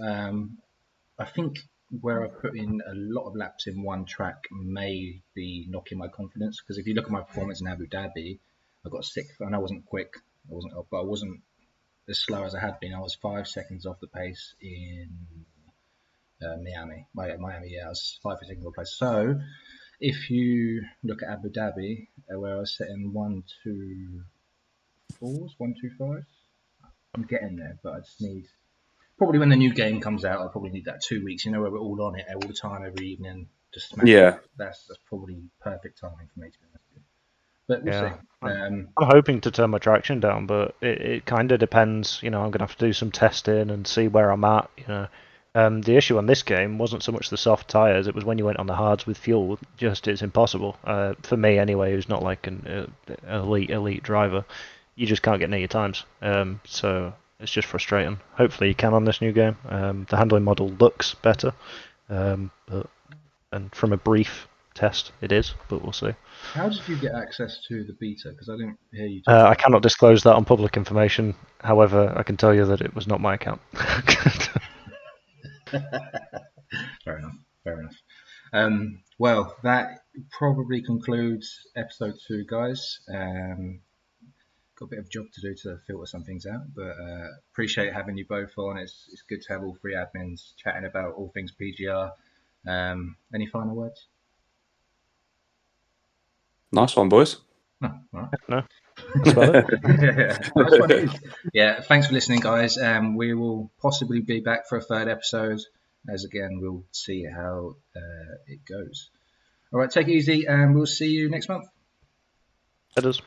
I think where I've put in a lot of laps in one track may be knocking my confidence, because if you look at my performance in Abu Dhabi, I got sixth, and I wasn't quick. But I wasn't as slow as I had been. I was 5 seconds off the pace in Miami. I was 5 seconds off the pace. So if you look at Abu Dhabi, where I was setting 1, 2, 4s, 1, 2, 5s, I'm getting there, but I just need. Probably when the new game comes out, I'll probably need that 2 weeks, where we're all on it all the time, every evening, just smash it. That's probably perfect timing for me to be honest with you. But we'll see. I'm hoping to turn my traction down, but it kind of depends. I'm going to have to do some testing and see where I'm at. The issue on this game wasn't so much the soft tyres; it was when you went on the hards with fuel. It's impossible for me anyway, who's not like an elite driver. You just can't get near your times. So it's just frustrating. Hopefully you can on this new game. The handling model looks better, and from a brief test it is, but we'll see. How did you get access to the beta? Because I didn't hear you. I cannot disclose that on public information. However, I can tell you that it was not my account. Fair enough. Well, that probably concludes episode 2, guys. Got a bit of job to do to filter some things out, but appreciate having you both on. It's good to have all 3 admins chatting about all things PGR. Any final words? Nice one, boys. No, right. No. That's about it. Nice one, it is. Yeah, thanks for listening, guys. We will possibly be back for a 3rd episode, as again, we'll see how it goes. All right, take it easy, and we'll see you next month. It is.